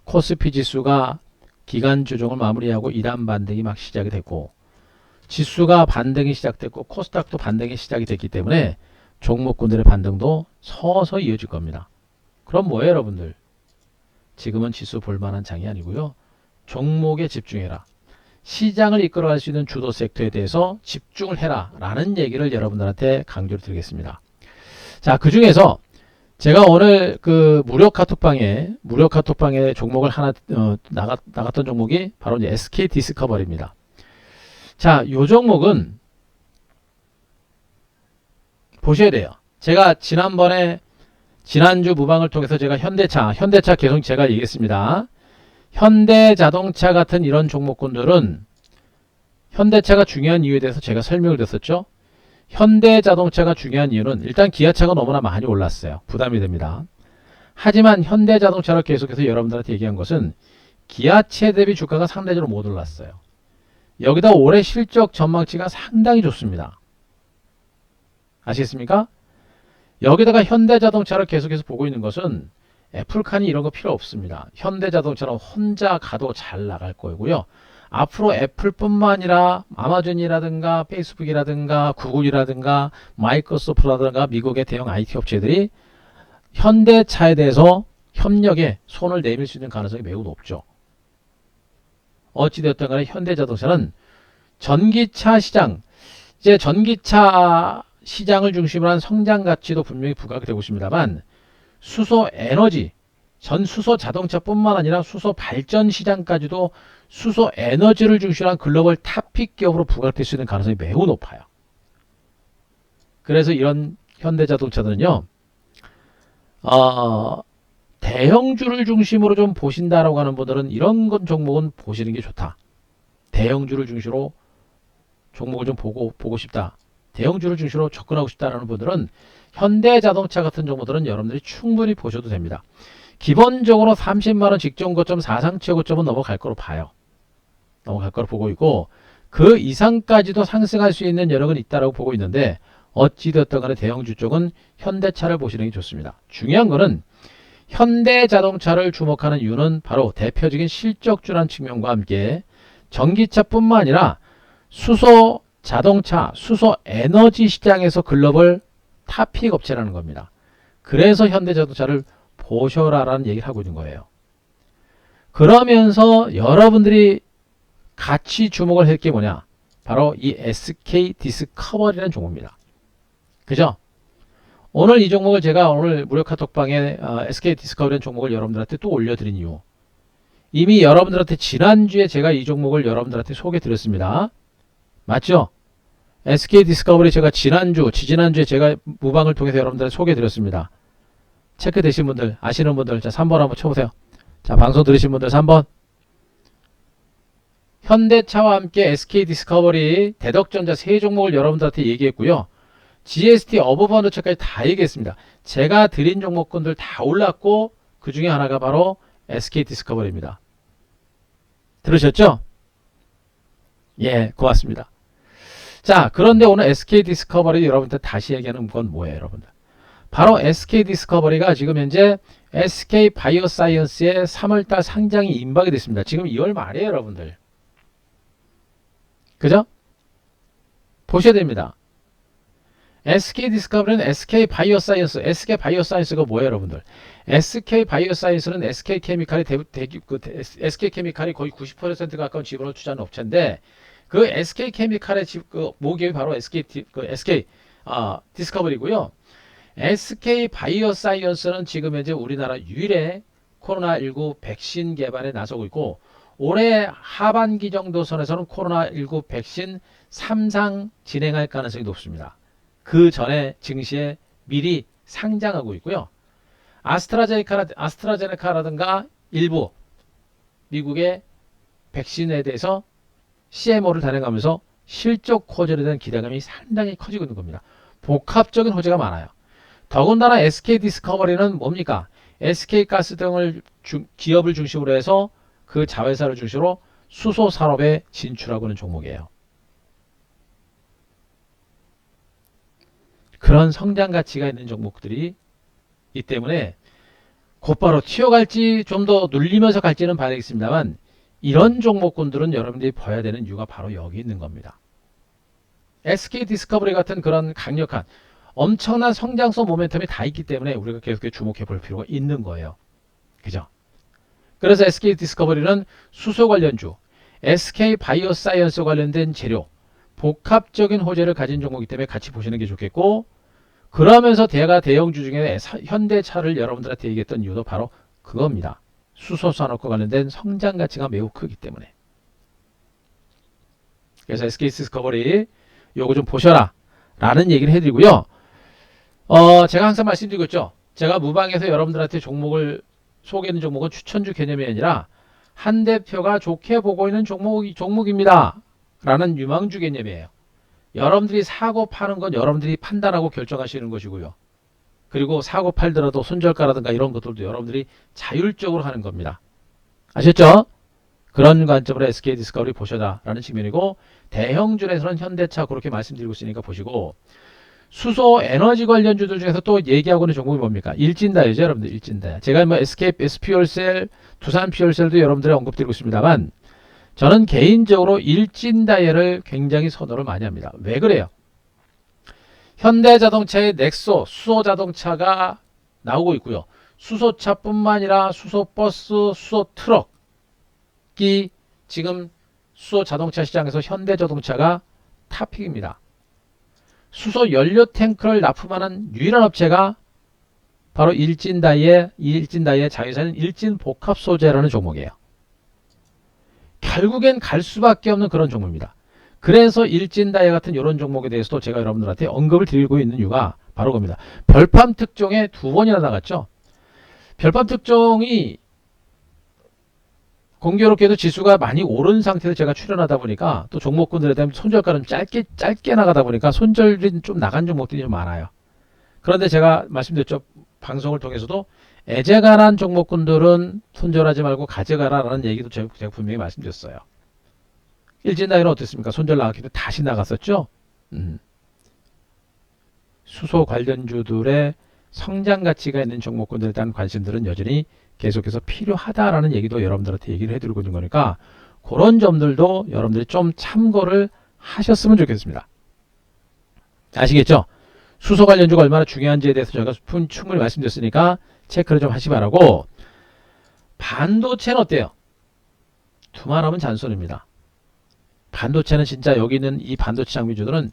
코스피 지수가 기간 조정을 마무리하고 이란 반등이 막 시작이 됐고 지수가 반등이 시작됐고 코스닥도 반등이 시작이 됐기 때문에 종목군들의 반등도 서서히 이어질 겁니다. 그럼 뭐예요, 여러분들? 지금은 지수 볼만한 장이 아니고요. 종목에 집중해라. 시장을 이끌어갈 수 있는 주도 섹터에 대해서 집중을 해라 라는 얘기를 여러분들한테 강조를 드리겠습니다. 자, 그 중에서 제가 오늘 그 무료 카톡방에 종목을 하나 나갔던 종목이 바로 이제 SK 디스커버리입니다. 자, 요 종목은 보셔야 돼요. 제가 지난주 무방을 통해서 제가 현대차 계속 제가 얘기했습니다. 현대자동차 같은 이런 종목군들은 현대차가 중요한 이유에 대해서 제가 설명을 드렸었죠. 현대자동차가 중요한 이유는 일단 기아차가 너무나 많이 올랐어요. 부담이 됩니다. 하지만 현대자동차를 계속해서 여러분들한테 얘기한 것은 기아차 대비 주가가 상대적으로 못 올랐어요. 여기다 올해 실적 전망치가 상당히 좋습니다. 아시겠습니까? 여기다가 현대자동차를 계속해서 보고 있는 것은 애플칸이 이런 거 필요 없습니다. 현대자동차는 혼자 가도 잘 나갈 거고요. 앞으로 애플뿐만 아니라 아마존이라든가 페이스북이라든가 구글이라든가 마이크로소프트라든가 미국의 대형 IT 업체들이 현대차에 대해서 협력에 손을 내밀 수 있는 가능성이 매우 높죠. 어찌되었든 간에 현대자동차는 전기차 시장, 이제 전기차 시장을 중심으로 한 성장 가치도 분명히 부각이 되고 있습니다만 수소 에너지, 수소 자동차뿐만 아니라 수소 발전 시장까지도 수소 에너지를 중심으로 한 글로벌 탑픽 기업으로 부각될 수 있는 가능성이 매우 높아요. 그래서 이런 현대자동차들은요, 대형주를 중심으로 좀 보신다라고 하는 분들은 이런 종목은 보시는 게 좋다. 대형주를 중심으로 종목을 좀 보고 싶다. 대형주를 중심으로 접근하고 싶다라는 분들은 현대자동차 같은 종목들은 여러분들이 충분히 보셔도 됩니다. 기본적으로 30만원 직전 고점 사상 최고점은 넘어갈 거로 봐요. 넘어갈 거로 보고 있고 그 이상까지도 상승할 수 있는 여력은 있다라고 보고 있는데 어찌되었든 간에 대형주 쪽은 현대차를 보시는 게 좋습니다. 중요한 거는 현대자동차를 주목하는 이유는 바로 대표적인 실적주라는 측면과 함께 전기차뿐만 아니라 수소 자동차, 수소 에너지 시장에서 글로벌 탑픽 업체라는 겁니다. 그래서 현대자동차를 보셔라라는 얘기를 하고 있는 거예요. 그러면서 여러분들이 같이 주목을 할 게 뭐냐? 바로 이 SK 디스커버리라는 종목입니다. 그죠? 오늘 이 종목을 제가 오늘 무료 카톡방에 SK 디스커버리라는 종목을 여러분들한테 또 올려드린 이유. 이미 여러분들한테 지난주에 제가 이 종목을 여러분들한테 소개해 드렸습니다. 맞죠? SK 디스커버리 제가 지난주, 지지난주에 제가 무방을 통해서 여러분들한테 소개해 드렸습니다. 체크되신 분들, 아시는 분들, 자, 3번 한번 쳐보세요. 자, 방송 들으신 분들 3번. 현대차와 함께 SK 디스커버리, 대덕전자 세 종목을 여러분들한테 얘기했고요. GST, 어버번드차까지 다 얘기했습니다. 제가 드린 종목군들 다 올랐고 그 중에 하나가 바로 SK 디스커버리입니다. 들으셨죠? 예, 고맙습니다. 자, 그런데 오늘 SK 디스커버리 여러분들 다시 얘기하는 건 뭐예요, 여러분들? 바로 SK 디스커버리가 지금 현재 SK 바이오사이언스의 3월달 상장이 임박이 됐습니다. 지금 2월 말이에요, 여러분들. 그죠? 보셔야 됩니다. SK 디스커버리는 SK 바이오사이언스, SK 바이오사이언스가 뭐예요, 여러분들? SK 바이오사이언스는 SK 케미칼이 SK 케미칼이 거의 90% 가까운 지분을 투자하는 업체인데 그 SK 케미칼의 모기업이 바로 SK 디스커버리고요. SK 바이오사이언스는 지금 현재 우리나라 유일의 코로나19 백신 개발에 나서고 있고 올해 하반기 정도 선에서는 코로나19 백신 3상 진행할 가능성이 높습니다. 그 전에 증시에 미리 상장하고 있고요. 아스트라제네카라든가 일부 미국의 백신에 대해서 CMO를 단행하면서 실적 호재에 대한 기대감이 상당히 커지고 있는 겁니다. 복합적인 호재가 많아요. 더군다나 SK 디스커버리는 뭡니까? SK가스 등을 기업을 중심으로 해서 그 자회사를 중심으로 수소 산업에 진출하고 있는 종목이에요. 그런 성장 가치가 있는 종목들이 이 때문에 곧바로 튀어갈지 좀 더 눌리면서 갈지는 봐야 되겠습니다만 이런 종목군들은 여러분들이 봐야 되는 이유가 바로 여기 있는 겁니다. SK 디스커버리 같은 그런 강력한 엄청난 성장성 모멘텀이 다 있기 때문에 우리가 계속 주목해 볼 필요가 있는 거예요. 그죠? 그래서 SK 디스커버리는 수소 관련주, SK 바이오사이언스 관련된 재료, 복합적인 호재를 가진 종목이기 때문에 같이 보시는 게 좋겠고 그러면서 대형주 중에 현대차를 여러분들한테 얘기했던 이유도 바로 그겁니다. 수소 산업과 관련된 성장 가치가 매우 크기 때문에. 그래서 SK 디스커버리 요거 좀 보셔라 라는 얘기를 해드리고요. 제가 항상 말씀드리고 있죠. 제가 무방에서 여러분들한테 종목을 소개하는 종목은 추천주 개념이 아니라 한 대표가 좋게 보고 있는 종목입니다. 라는 유망주 개념이에요. 여러분들이 사고 파는 건 여러분들이 판단하고 결정하시는 것이고요. 그리고 사고 팔더라도 손절가라든가 이런 것들도 여러분들이 자율적으로 하는 겁니다. 아셨죠? 그런 관점으로 SK 디스커버리 보셔라 라는 측면이고 대형주에서는 현대차 그렇게 말씀드리고 있으니까 보시고 수소 에너지 관련주들 중에서 또 얘기하고 있는 종목이 뭡니까? 일진다이죠, 여러분들. 일진다이. 제가 뭐 SK SP열셀, 두산 피열셀도 여러분들이 언급드리고 있습니다만 저는 개인적으로 일진다이를 굉장히 선호를 많이 합니다. 왜 그래요? 현대자동차의 넥소 수소자동차가 나오고 있고요. 수소차뿐만 아니라 수소버스, 수소트럭이 지금 수소자동차 시장에서 현대자동차가 탑픽입니다. 수소 연료 탱크를 납품하는 유일한 업체가 바로 일진다이의 자회사는 일진복합소재라는 종목이에요. 결국엔 갈 수밖에 없는 그런 종목입니다. 그래서 일진다이 같은 이런 종목에 대해서도 제가 여러분들한테 언급을 드리고 있는 이유가 바로 겁니다. 별밤 특종에 2번이나 나갔죠. 별밤 특종이 공교롭게도 지수가 많이 오른 상태에서 제가 출연하다 보니까 또 종목군들에 대한 손절가는 짧게 나가다 보니까 손절이 좀 나간 종목들이 좀 많아요. 그런데 제가 말씀드렸죠. 방송을 통해서도 애재간한 종목군들은 손절하지 말고 가져가라 라는 얘기도 제가 분명히 말씀드렸어요. 일진다이는 어땠습니까? 손절 나갔기 때문에 다시 나갔었죠. 수소 관련주들의 성장 가치가 있는 종목군들에 대한 관심들은 여전히 계속해서 필요하다라는 얘기도 여러분들한테 얘기를 해드리고 있는 거니까 그런 점들도 여러분들이 좀 참고를 하셨으면 좋겠습니다. 아시겠죠? 수소 관련주가 얼마나 중요한지에 대해서 제가 충분히 말씀드렸으니까 체크를 좀 하시 바라고, 반도체는 어때요? 두말하면 잔소리입니다. 반도체는 진짜 여기 있는 이 반도체 장비주들은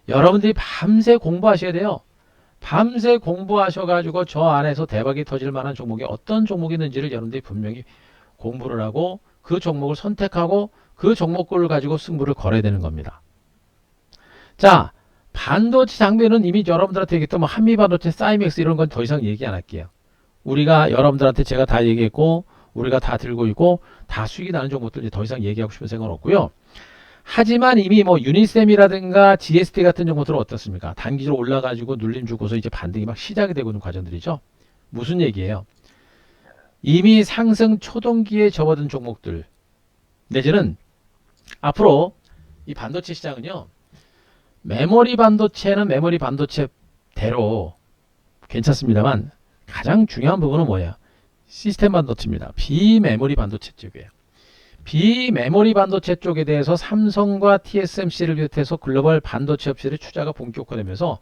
여러분들이 밤새 공부하셔야 돼요. 밤새 공부하셔가지고 저 안에서 대박이 터질 만한 종목이 어떤 종목이 있는지를 여러분들이 분명히 공부를 하고 그 종목을 선택하고 그 종목을 가지고 승부를 걸어야 되는 겁니다. 자, 반도체 장비는 이미 여러분들한테 얘기했던 뭐 한미반도체, 사이맥스 이런 건 더 이상 얘기 안 할게요. 우리가 여러분들한테 제가 다 얘기했고 우리가 다 들고 있고 다 수익이 나는 종목들 더 이상 얘기하고 싶은 생각은 없고요. 하지만 이미 뭐 유니셈이라든가 GST 같은 종목들은 어떻습니까? 단기적으로 올라가지고 눌림 주고서 이제 반등이 막 시작이 되고 있는 과정들이죠. 무슨 얘기예요? 이미 상승 초동기에 접어든 종목들 내지는 앞으로 이 반도체 시장은요, 메모리 반도체는 메모리 반도체대로 괜찮습니다만 가장 중요한 부분은 뭐예요? 시스템 반도체입니다. 비메모리 반도체 쪽이에요. 비메모리 반도체 쪽에 대해서 삼성과 TSMC를 비롯해서 글로벌 반도체 업체들의 투자가 본격화되면서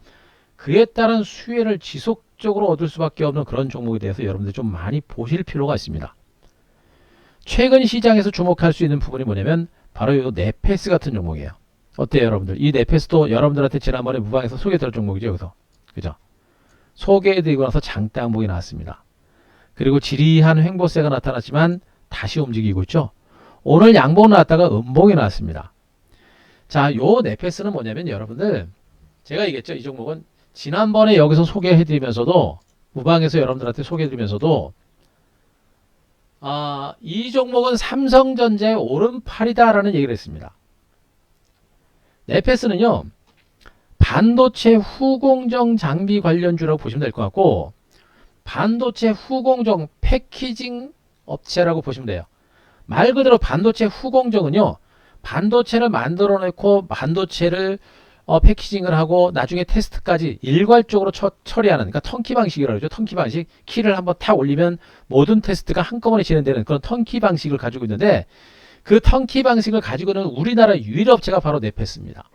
그에 따른 수혜를 지속적으로 얻을 수밖에 없는 그런 종목에 대해서 여러분들 좀 많이 보실 필요가 있습니다. 최근 시장에서 주목할 수 있는 부분이 뭐냐면 바로 이 네페스 같은 종목이에요. 어때요, 여러분들? 이 네페스도 여러분들한테 지난번에 무방에서 소개해드린 종목이죠, 여기서. 그죠? 소개해드리고 나서 장대 항목이 나왔습니다. 그리고 지리한 횡보세가 나타났지만 다시 움직이고 있죠. 오늘 양봉 나왔다가 음봉이 나왔습니다. 자, 요 네페스는 뭐냐면 여러분들, 제가 얘기했죠. 이 종목은 지난번에 여기서 소개해드리면서도, 무방에서 여러분들한테 소개해드리면서도, 이 종목은 삼성전자의 오른팔이다라는 얘기를 했습니다. 네페스는요, 반도체 후공정 장비 관련주라고 보시면 될 것 같고, 반도체 후공정 패키징 업체라고 보시면 돼요. 말 그대로 반도체 후공정은요, 반도체를 만들어내고 반도체를 패키징을 하고 나중에 테스트까지 일괄적으로 처리하는, 그러니까 턴키 방식이라고 그러죠. 턴키 방식. 키를 한번 탁 올리면 모든 테스트가 한꺼번에 진행되는 그런 턴키 방식을 가지고 있는데, 그 턴키 방식을 가지고 있는 우리나라 유일 업체가 바로 네페스입니다.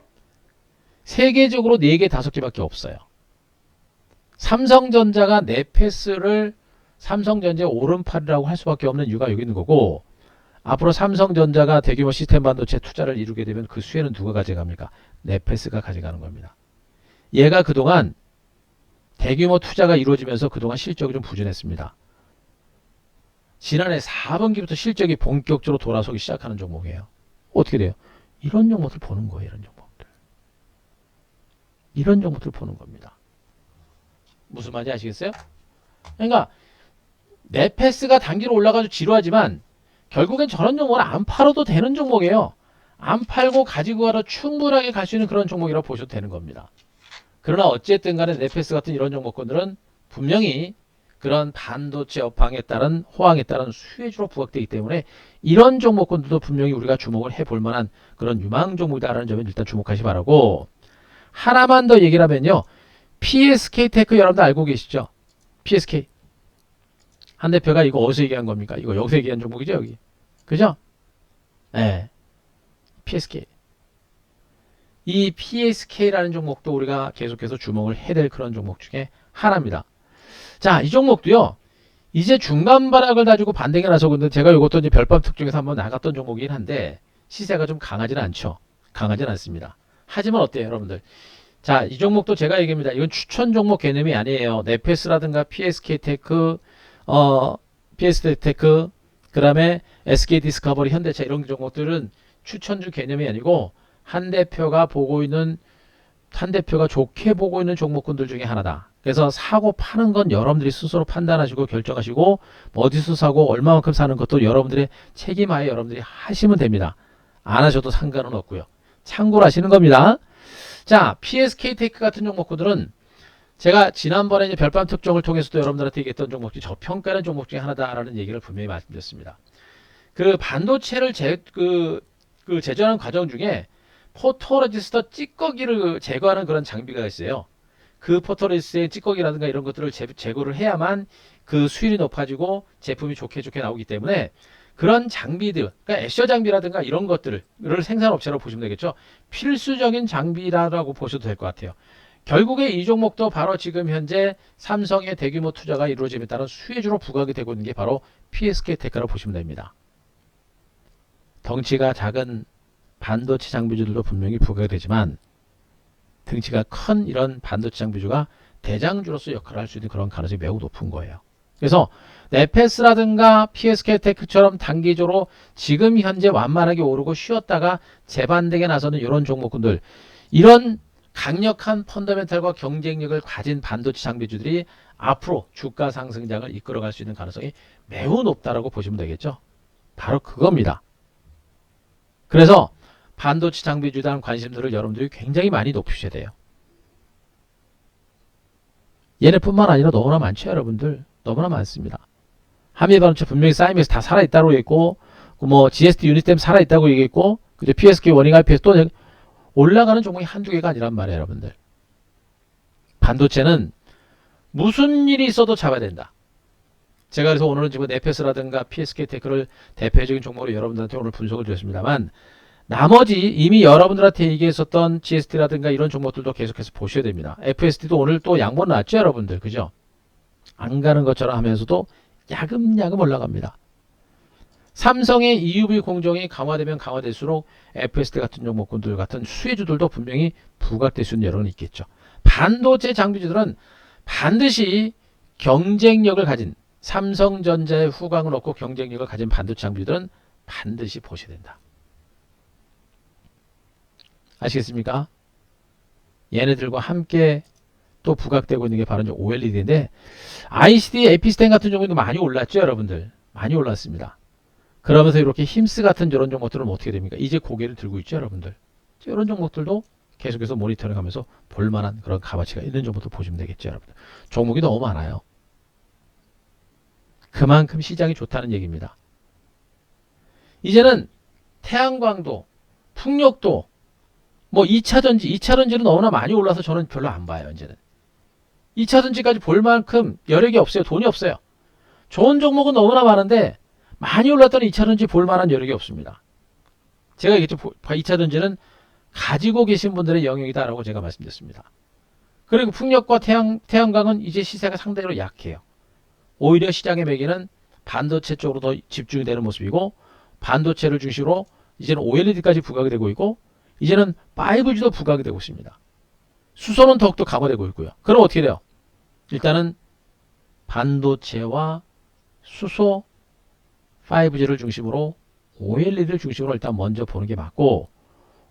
세계적으로 4개, 5개밖에 없어요. 삼성전자가 네페스를 삼성전자의 오른팔이라고 할 수밖에 없는 이유가 여기 있는 거고, 앞으로 삼성전자가 대규모 시스템 반도체 투자를 이루게 되면 그 수혜는 누가 가져갑니까? 네페스가 가져가는 겁니다. 얘가 그동안 대규모 투자가 이루어지면서 그동안 실적이 좀 부진했습니다. 지난해 4분기부터 실적이 본격적으로 돌아서기 시작하는 종목이에요. 어떻게 돼요? 이런 종목들 보는 거예요. 이런 종목들. 이런 종목들 보는 겁니다. 무슨 말인지 아시겠어요? 그러니까 네페스가 단기로 올라가서 지루하지만 결국엔 저런 종목은 안 팔아도 되는 종목이에요. 안 팔고 가지고 가서 충분하게 갈 수 있는 그런 종목이라고 보셔도 되는 겁니다. 그러나 어쨌든 간에 네페스 같은 이런 종목군들은 분명히 그런 반도체 업황에 따른 호황에 따른 수혜주로 부각되기 때문에 이런 종목군들도 분명히 우리가 주목을 해볼 만한 그런 유망 종목이다라는 점에 일단 주목하시 바라고, 하나만 더 얘기를 하면요, PSK 테크 여러분들 알고 계시죠? PSK 한 대표가 이거 어디서 얘기한 겁니까? 이거 여기서 얘기한 종목이죠, 여기. 그죠? 네. PSK. 이 PSK라는 종목도 우리가 계속해서 주목을 해야 될 그런 종목 중에 하나입니다. 자, 이 종목도요, 이제 중간 바닥을 다지고 반등이 나서, 근데 제가 이것도 이제 별밤 특종에서 한번 나갔던 종목이긴 한데, 시세가 좀 강하지는 않죠. 강하지는 않습니다. 하지만 어때요, 여러분들? 자, 이 종목도 제가 얘기합니다. 이건 추천 종목 개념이 아니에요. 네페스라든가 PSK테크, PS테크, 그 다음에 SK디스커버리, 현대차 이런 종목들은 추천주 개념이 아니고 한 대표가 좋게 보고 있는 종목군들 중에 하나다. 그래서 사고 파는 건 여러분들이 스스로 판단하시고 결정하시고, 어디서 사고 얼마만큼 사는 것도 여러분들의 책임하에 여러분들이 하시면 됩니다. 안 하셔도 상관은 없고요. 참고로 하시는 겁니다. 자, PSK테크 같은 종목군들은 제가 지난번에 이제 별밤 특종을 통해서도 여러분들한테 얘기했던 종목 중에 저평가는 종목 중에 하나다라는 얘기를 분명히 말씀드렸습니다. 그 반도체를 제조하는 과정 중에 포토레지스터 찌꺼기를 제거하는 그런 장비가 있어요. 그 포토레지스트의 찌꺼기라든가 이런 것들을 제거를 해야만 그 수율이 높아지고 제품이 좋게 나오기 때문에, 그런 장비들, 그러니까 액셔 장비라든가 이런 것들을 생산업체로 보시면 되겠죠. 필수적인 장비라고 보셔도 될 것 같아요. 결국에 이 종목도 바로 지금 현재 삼성의 대규모 투자가 이루어짐에 따른 수혜주로 부각이 되고 있는 게 바로 PSK테크라고 보시면 됩니다. 덩치가 작은 반도체 장비주들도 분명히 부각이 되지만 덩치가 큰 이런 반도체 장비주가 대장주로서 역할을 할 수 있는 그런 가능성이 매우 높은 거예요. 그래서 네페스라든가 PSK테크처럼 단기적으로 지금 현재 완만하게 오르고 쉬었다가 재반등에 나서는 이런 종목군들, 이런 강력한 펀더멘탈과 경쟁력을 가진 반도체 장비주들이 앞으로 주가 상승장을 이끌어갈 수 있는 가능성이 매우 높다라고 보시면 되겠죠. 바로 그겁니다. 그래서 반도체 장비주에 대한 관심들을 여러분들이 굉장히 많이 높이셔야 돼요. 얘네뿐만 아니라 너무나 많죠, 여러분들. 너무나 많습니다. 한미반도체 분명히 쌓이면서 다 살아있다고 얘기했고, 뭐 GST 유니템 살아있다고 얘기했고, 그죠? PSK 워닝 IPS 또 올라가는 종목이 한두 개가 아니란 말이에요, 여러분들. 반도체는 무슨 일이 있어도 잡아야 된다. 제가 그래서 오늘은 지금 네페스라든가 PSK테크를 대표적인 종목으로 여러분들한테 오늘 분석을 드렸습니다만, 나머지 이미 여러분들한테 얘기했었던 GST라든가 이런 종목들도 계속해서 보셔야 됩니다. FST도 오늘 또 양본 났죠, 여러분들. 그죠? 안 가는 것처럼 하면서도 야금야금 올라갑니다. 삼성의 EUV 공정이 강화되면 강화될수록 FST 같은 종목군들 같은 수혜주들도 분명히 부각될 수 있는 여론이 있겠죠. 반도체 장비주들은 반드시 경쟁력을 가진, 삼성전자의 후광을 얻고 경쟁력을 가진 반도체 장비주들은 반드시 보셔야 된다. 아시겠습니까? 얘네들과 함께 또 부각되고 있는 게 바로 이제 OLED인데, ICD, 에피스텐 같은 종목도 많이 올랐죠, 여러분들. 많이 올랐습니다. 그러면서 이렇게 힘스 같은 이런 종목들은 어떻게 됩니까? 이제 고개를 들고 있죠, 여러분들. 이런 종목들도 계속해서 모니터링하면서 볼만한 그런 값어치가 있는 종목도 보시면 되겠죠, 여러분들. 종목이 너무 많아요. 그만큼 시장이 좋다는 얘기입니다. 이제는 태양광도, 풍력도, 뭐 2차전지는 너무나 많이 올라서 저는 별로 안 봐요, 이제는. 2차전지까지 볼 만큼 여력이 없어요. 돈이 없어요. 좋은 종목은 너무나 많은데 많이 올랐더니 2차전지 볼 만한 여력이 없습니다. 제가 얘기했죠. 2차전지는 가지고 계신 분들의 영역이다라고 제가 말씀드렸습니다. 그리고 풍력과 태양광은 이제 시세가 상대로 약해요. 오히려 시장의 매기는 반도체 쪽으로 더 집중이 되는 모습이고, 반도체를 중심으로 이제는 OLED까지 부각이 되고 있고, 이제는 5G도 부각이 되고 있습니다. 수소는 더욱더 강화되고 있고요. 그럼 어떻게 돼요? 일단은 반도체와 수소, 5G를 중심으로 OLED를 중심으로 일단 먼저 보는 게 맞고,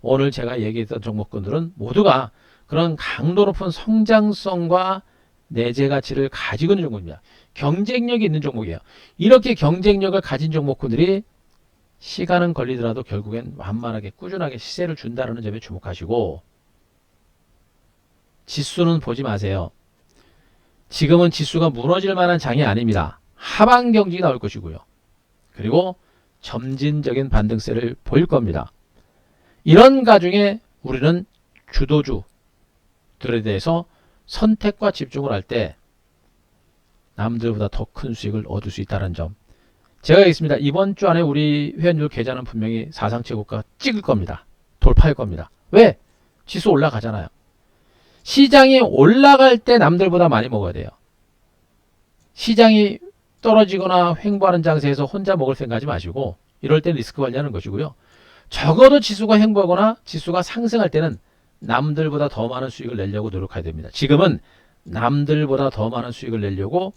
오늘 제가 얘기했던 종목군들은 모두가 그런 강도 높은 성장성과 내재 가치를 가지고 있는 종목입니다. 경쟁력이 있는 종목이에요. 이렇게 경쟁력을 가진 종목군들이 시간은 걸리더라도 결국엔 완만하게 꾸준하게 시세를 준다는 점에 주목하시고, 지수는 보지 마세요. 지금은 지수가 무너질 만한 장이 아닙니다. 하방 경직이 나올 것이고요. 그리고 점진적인 반등세를 보일 겁니다. 이런 가중에 우리는 주도주들에 대해서 선택과 집중을 할 때 남들보다 더 큰 수익을 얻을 수 있다는 점. 제가 얘기했습니다. 이번 주 안에 우리 회원율 계좌는 분명히 사상 최고가 찍을 겁니다. 돌파할 겁니다. 왜? 지수 올라가잖아요. 시장이 올라갈 때 남들보다 많이 먹어야 돼요. 시장이 떨어지거나 횡보하는 장세에서 혼자 먹을 생각하지 마시고, 이럴 때 리스크 관리하는 것이고요. 적어도 지수가 횡보하거나 지수가 상승할 때는 남들보다 더 많은 수익을 내려고 노력해야 됩니다. 지금은 남들보다 더 많은 수익을 내려고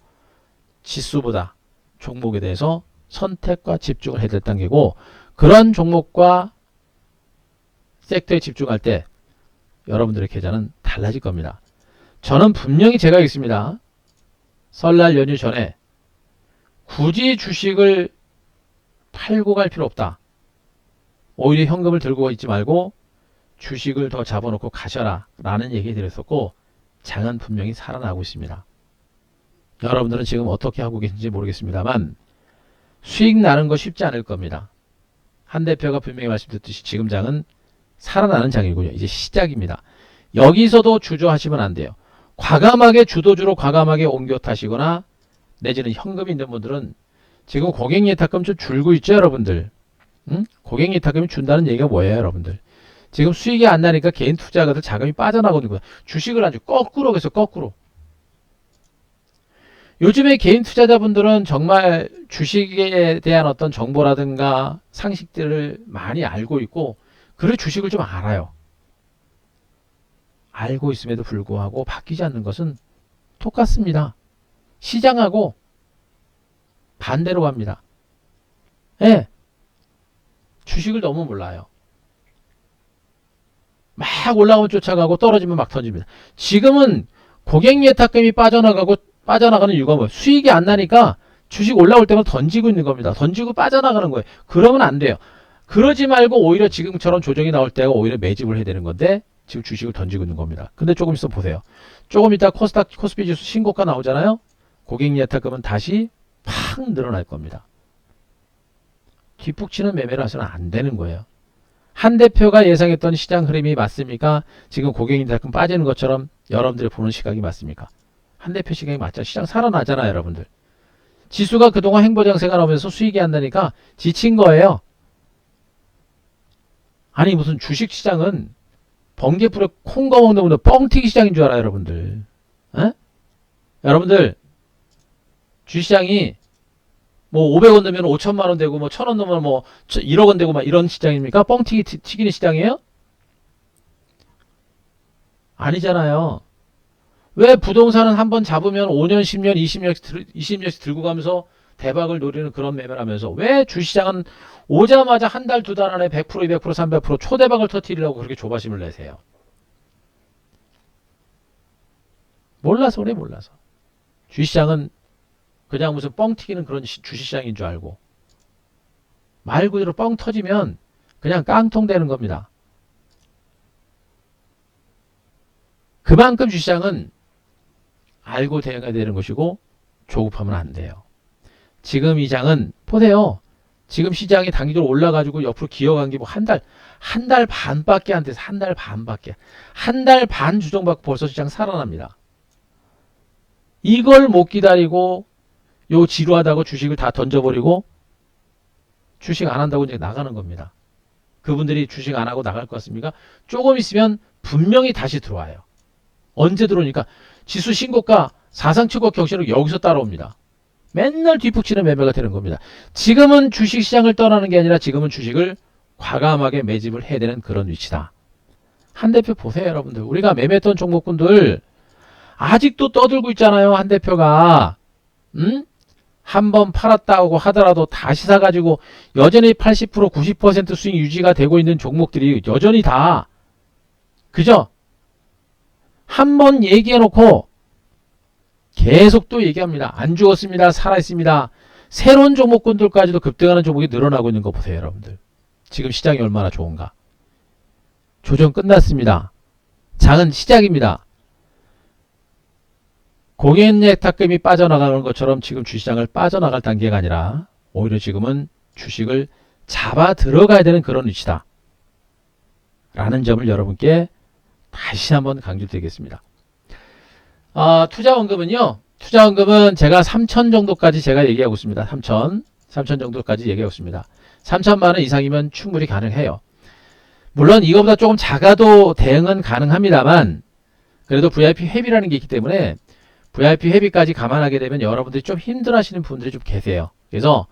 지수보다 종목에 대해서 선택과 집중을 해야 될 단계고, 그런 종목과 섹터에 집중할 때 여러분들의 계좌는 달라질 겁니다. 저는 분명히 제가 있습니다. 설날 연휴 전에 굳이 주식을 팔고 갈 필요 없다. 오히려 현금을 들고 있지 말고 주식을 더 잡아놓고 가셔라 라는 얘기 드렸었고, 장은 분명히 살아나고 있습니다. 여러분들은 지금 어떻게 하고 계신지 모르겠습니다만 수익 나는 거 쉽지 않을 겁니다. 한 대표가 분명히 말씀드렸듯이 지금 장은 살아나는 장이군요. 이제 시작입니다. 여기서도 주저하시면 안 돼요. 과감하게 주도주로 과감하게 옮겨 타시거나 내지는 현금이 있는 분들은 지금 고객 예탁금 좀 줄고 있죠, 여러분들. 응? 고객 예탁금이 준다는 얘기가 뭐예요, 여러분들? 지금 수익이 안 나니까 개인 투자가들 자금이 빠져나가는 거야. 주식을 아주 거꾸로 해서 거꾸로. 요즘에 개인 투자자분들은 정말 주식에 대한 어떤 정보라든가 상식들을 많이 알고 있고, 그래 주식을 좀 알아요. 알고 있음에도 불구하고 바뀌지 않는 것은 똑같습니다. 시장하고 반대로 갑니다. 예, 주식을 너무 몰라요. 막 올라오면 쫓아가고 떨어지면 막 던집니다. 지금은 고객 예탁금이 빠져나가는 이유가 뭐예요? 수익이 안 나니까 주식 올라올 때마다 던지고 있는 겁니다. 던지고 빠져나가는 거예요. 그러면 안 돼요. 그러지 말고 오히려 지금처럼 조정이 나올 때가 오히려 매집을 해야 되는 건데 지금 주식을 던지고 있는 겁니다. 근데 조금 있어 보세요. 조금 이따 코스닥 코스피 지수 신고가 나오잖아요. 고객 예탁금은 다시 팍 늘어날 겁니다. 뒷북치는 매매를 하서는 안 되는 거예요. 한 대표가 예상했던 시장 흐름이 맞습니까? 지금 고객 예탁금 빠지는 것처럼 여러분들이 보는 시각이 맞습니까? 한 대표 시각이 맞죠. 시장 살아나잖아요, 여러분들. 지수가 그동안 행보장세가 나오면서 수익이 안 나니까 지친 거예요. 아니 무슨 주식시장은 번개불에 콩 거먹는 분들 뻥튀기 시장인 줄 알아요, 여러분들. 에? 여러분들 주식시장이 뭐 500원 넣으면 5천만 원 되고 뭐 1,000원 넣으면 뭐 1억 원 되고 막 이런 시장입니까? 뻥튀기 튀기는 시장이에요? 아니잖아요. 왜 부동산은 한번 잡으면 5년, 10년, 20년씩 들고 가면서 대박을 노리는 그런 매매를 하면서 왜 주시장은 오자마자 한 달, 두 달 안에 100%, 200%, 300% 초대박을 터뜨리려고 그렇게 조바심을 내세요? 몰라서 그래, 몰라서. 주시장은 그냥 무슨 뻥 튀기는 그런 주시장인 줄 알고. 말 그대로 뻥 터지면 그냥 깡통 되는 겁니다. 그만큼 주시장은 알고 대응해야 되는 것이고 조급하면 안 돼요. 지금 이 장은 보세요. 지금 시장이 단기적으로 올라가지고 옆으로 기어간 게 뭐 한 달 반밖에 안 돼서 한 달 반밖에. 한 달 반 주정받고 벌써 시장 살아납니다. 이걸 못 기다리고 요 지루하다고 주식을 다 던져버리고 주식 안 한다고 이제 나가는 겁니다. 그분들이 주식 안 하고 나갈 것 같습니까? 조금 있으면 분명히 다시 들어와요. 언제 들어오니까 지수 신고가 사상 최고 경신으로 여기서 따라옵니다. 맨날 뒷북치는 매매가 되는 겁니다. 지금은 주식시장을 떠나는 게 아니라 지금은 주식을 과감하게 매집을 해야 되는 그런 위치다. 한 대표 보세요, 여러분들. 우리가 매매했던 종목군들 아직도 떠들고 있잖아요. 한 대표가 한번 팔았다고 하더라도 다시 사가지고 여전히 80% 90% 수익 유지가 되고 있는 종목들이 여전히 다 그죠? 한번 얘기해놓고 계속 또 얘기합니다. 안 죽었습니다. 살아있습니다. 새로운 종목군들까지도 급등하는 종목이 늘어나고 있는 거 보세요, 여러분들. 지금 시장이 얼마나 좋은가. 조정 끝났습니다. 장은 시작입니다. 고객 예탁금이 빠져나가는 것처럼 지금 주시장을 빠져나갈 단계가 아니라 오히려 지금은 주식을 잡아 들어가야 되는 그런 위치다. 라는 점을 여러분께 다시 한번 강조드리겠습니다. 투자원금은 제가 3천 정도까지 제가 얘기하고 있습니다. 3천 정도까지 얘기하고 있습니다. 3천만 원 이상이면 충분히 가능해요. 물론 이거보다 조금 작아도 대응은 가능합니다만 그래도 VIP 회비라는 게 있기 때문에 VIP 회비까지 감안하게 되면 여러분들이 좀 힘들어하시는 분들이 좀 계세요. 그래서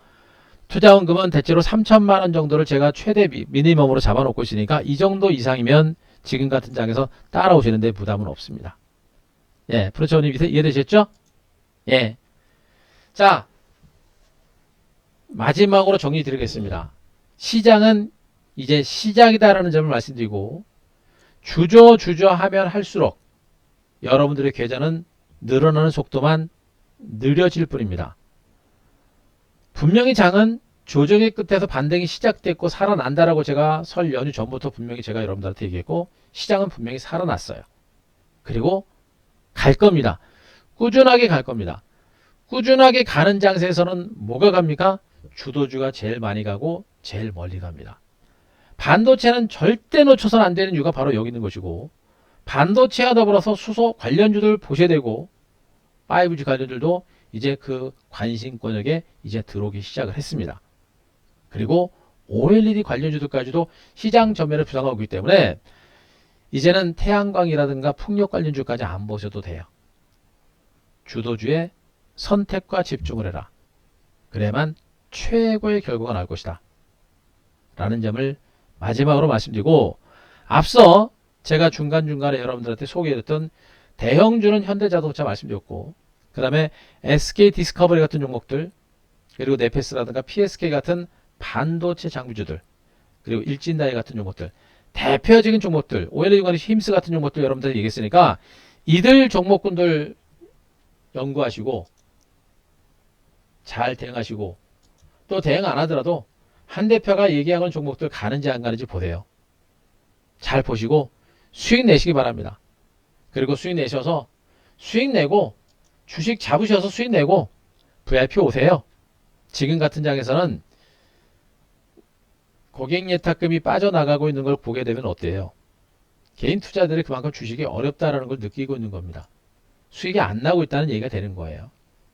투자원금은 대체로 3천만 원 정도를 제가 최대 미니멈으로 잡아놓고 있으니까 이 정도 이상이면 지금 같은 장에서 따라오시는데 부담은 없습니다. 예, 프로처님 이해되셨죠? 예. 자, 마지막으로 정리 드리겠습니다. 시장은 이제 시작이다라는 점을 말씀드리고 주저하면 할수록 여러분들의 계좌는 늘어나는 속도만 느려질 뿐입니다. 분명히 장은 조정의 끝에서 반등이 시작됐고 살아난다라고 제가 설 연휴 전부터 분명히 제가 여러분들한테 얘기했고 시장은 분명히 살아났어요. 그리고 갈 겁니다. 꾸준하게 갈 겁니다. 꾸준하게 가는 장세에서는 뭐가 갑니까? 주도주가 제일 많이 가고 제일 멀리 갑니다. 반도체는 절대 놓쳐서는 안 되는 이유가 바로 여기 있는 것이고 반도체와 더불어서 수소 관련주들 보셔야 되고 5G 관련주들도 이제 그 관심권역에 이제 들어오기 시작을 했습니다. 그리고 OLED 관련주들까지도 시장 전면에 부상하고 있기 때문에 이제는 태양광이라든가 풍력 관련주까지 안 보셔도 돼요. 주도주의 선택과 집중을 해라. 그래야만 최고의 결과가 나올 것이다. 라는 점을 마지막으로 말씀드리고, 앞서 제가 중간중간에 여러분들한테 소개해드렸던 대형주는 현대자동차 말씀드렸고, 그 다음에 SK 디스커버리 같은 종목들, 그리고 네페스라든가 PSK 같은 반도체 장비주들, 그리고 일진다이 같은 종목들, 대표적인 종목들, OLED 관련 힘스 같은 종목들 여러분들 얘기했으니까 이들 종목군들 연구하시고 잘 대응하시고, 또 대응 안 하더라도 한 대표가 얘기한 종목들 가는지 안 가는지 보세요. 잘 보시고 수익 내시기 바랍니다. 그리고 수익 내셔서 수익 내고 주식 잡으셔서 수익 내고 VIP 오세요. 지금 같은 장에서는 고객 예탁금이 빠져나가고 있는 걸 보게 되면 어때요? 개인 투자들이 그만큼 주식이 어렵다라는 걸 느끼고 있는 겁니다. 수익이 안 나고 있다는 얘기가 되는 거예요.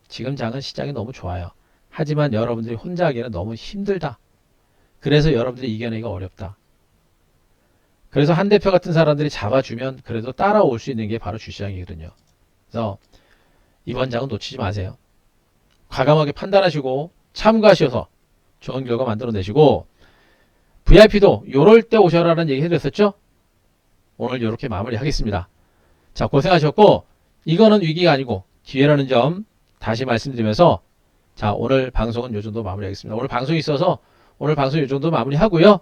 지금 장은 시장이 너무 좋아요. 하지만 여러분들이 혼자 하기에는 너무 힘들다. 그래서 여러분들이 이겨내기가 어렵다. 그래서 한 대표 같은 사람들이 잡아주면 그래도 따라올 수 있는 게 바로 주시장이거든요. 그래서 이번 장은 놓치지 마세요. 과감하게 판단하시고 참고하셔서 좋은 결과 만들어내시고, VIP도 요럴 때 오셔라는 얘기 해드렸었죠? 오늘 이렇게 마무리하겠습니다. 자, 고생하셨고, 이거는 위기가 아니고 기회라는 점 다시 말씀드리면서, 자, 오늘 방송은 요 정도 마무리하겠습니다. 오늘 방송이 있어서 오늘 방송 요 정도 마무리하고요.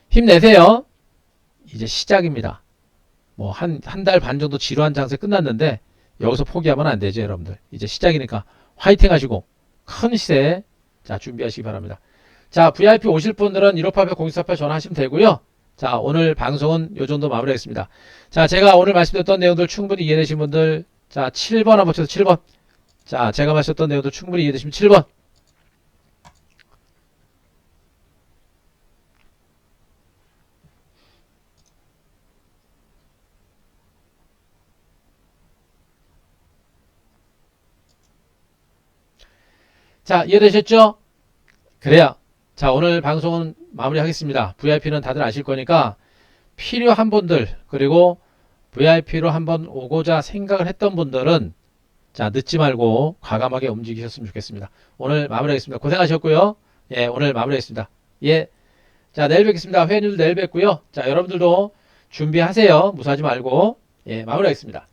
힘내세요. 이제 시작입니다. 뭐 한 달 반 정도 지루한 장세 끝났는데 여기서 포기하면 안 되죠, 여러분들. 이제 시작이니까 화이팅 하시고 큰 시세 자 준비하시기 바랍니다. 자, VIP 오실 분들은 1588-0488 전화하시면 되고요. 자, 오늘 방송은 요 정도 마무리하겠습니다. 자, 제가 오늘 말씀드렸던 내용들 충분히 이해되신 분들, 자, 7번 한번 쳐서 7번. 자, 제가 말씀드렸던 내용들 충분히 이해되시면 7번. 자, 이해되셨죠? 그래요. 자, 오늘 방송은 마무리하겠습니다. VIP는 다들 아실 거니까 필요한 분들, 그리고 VIP로 한번 오고자 생각을 했던 분들은 자, 늦지 말고 과감하게 움직이셨으면 좋겠습니다. 오늘 마무리하겠습니다. 고생하셨고요. 예, 오늘 마무리하겠습니다. 예. 자, 내일 뵙겠습니다. 회원님들 내일 뵙고요. 자, 여러분들도 준비하세요. 무사하지 말고. 예, 마무리하겠습니다.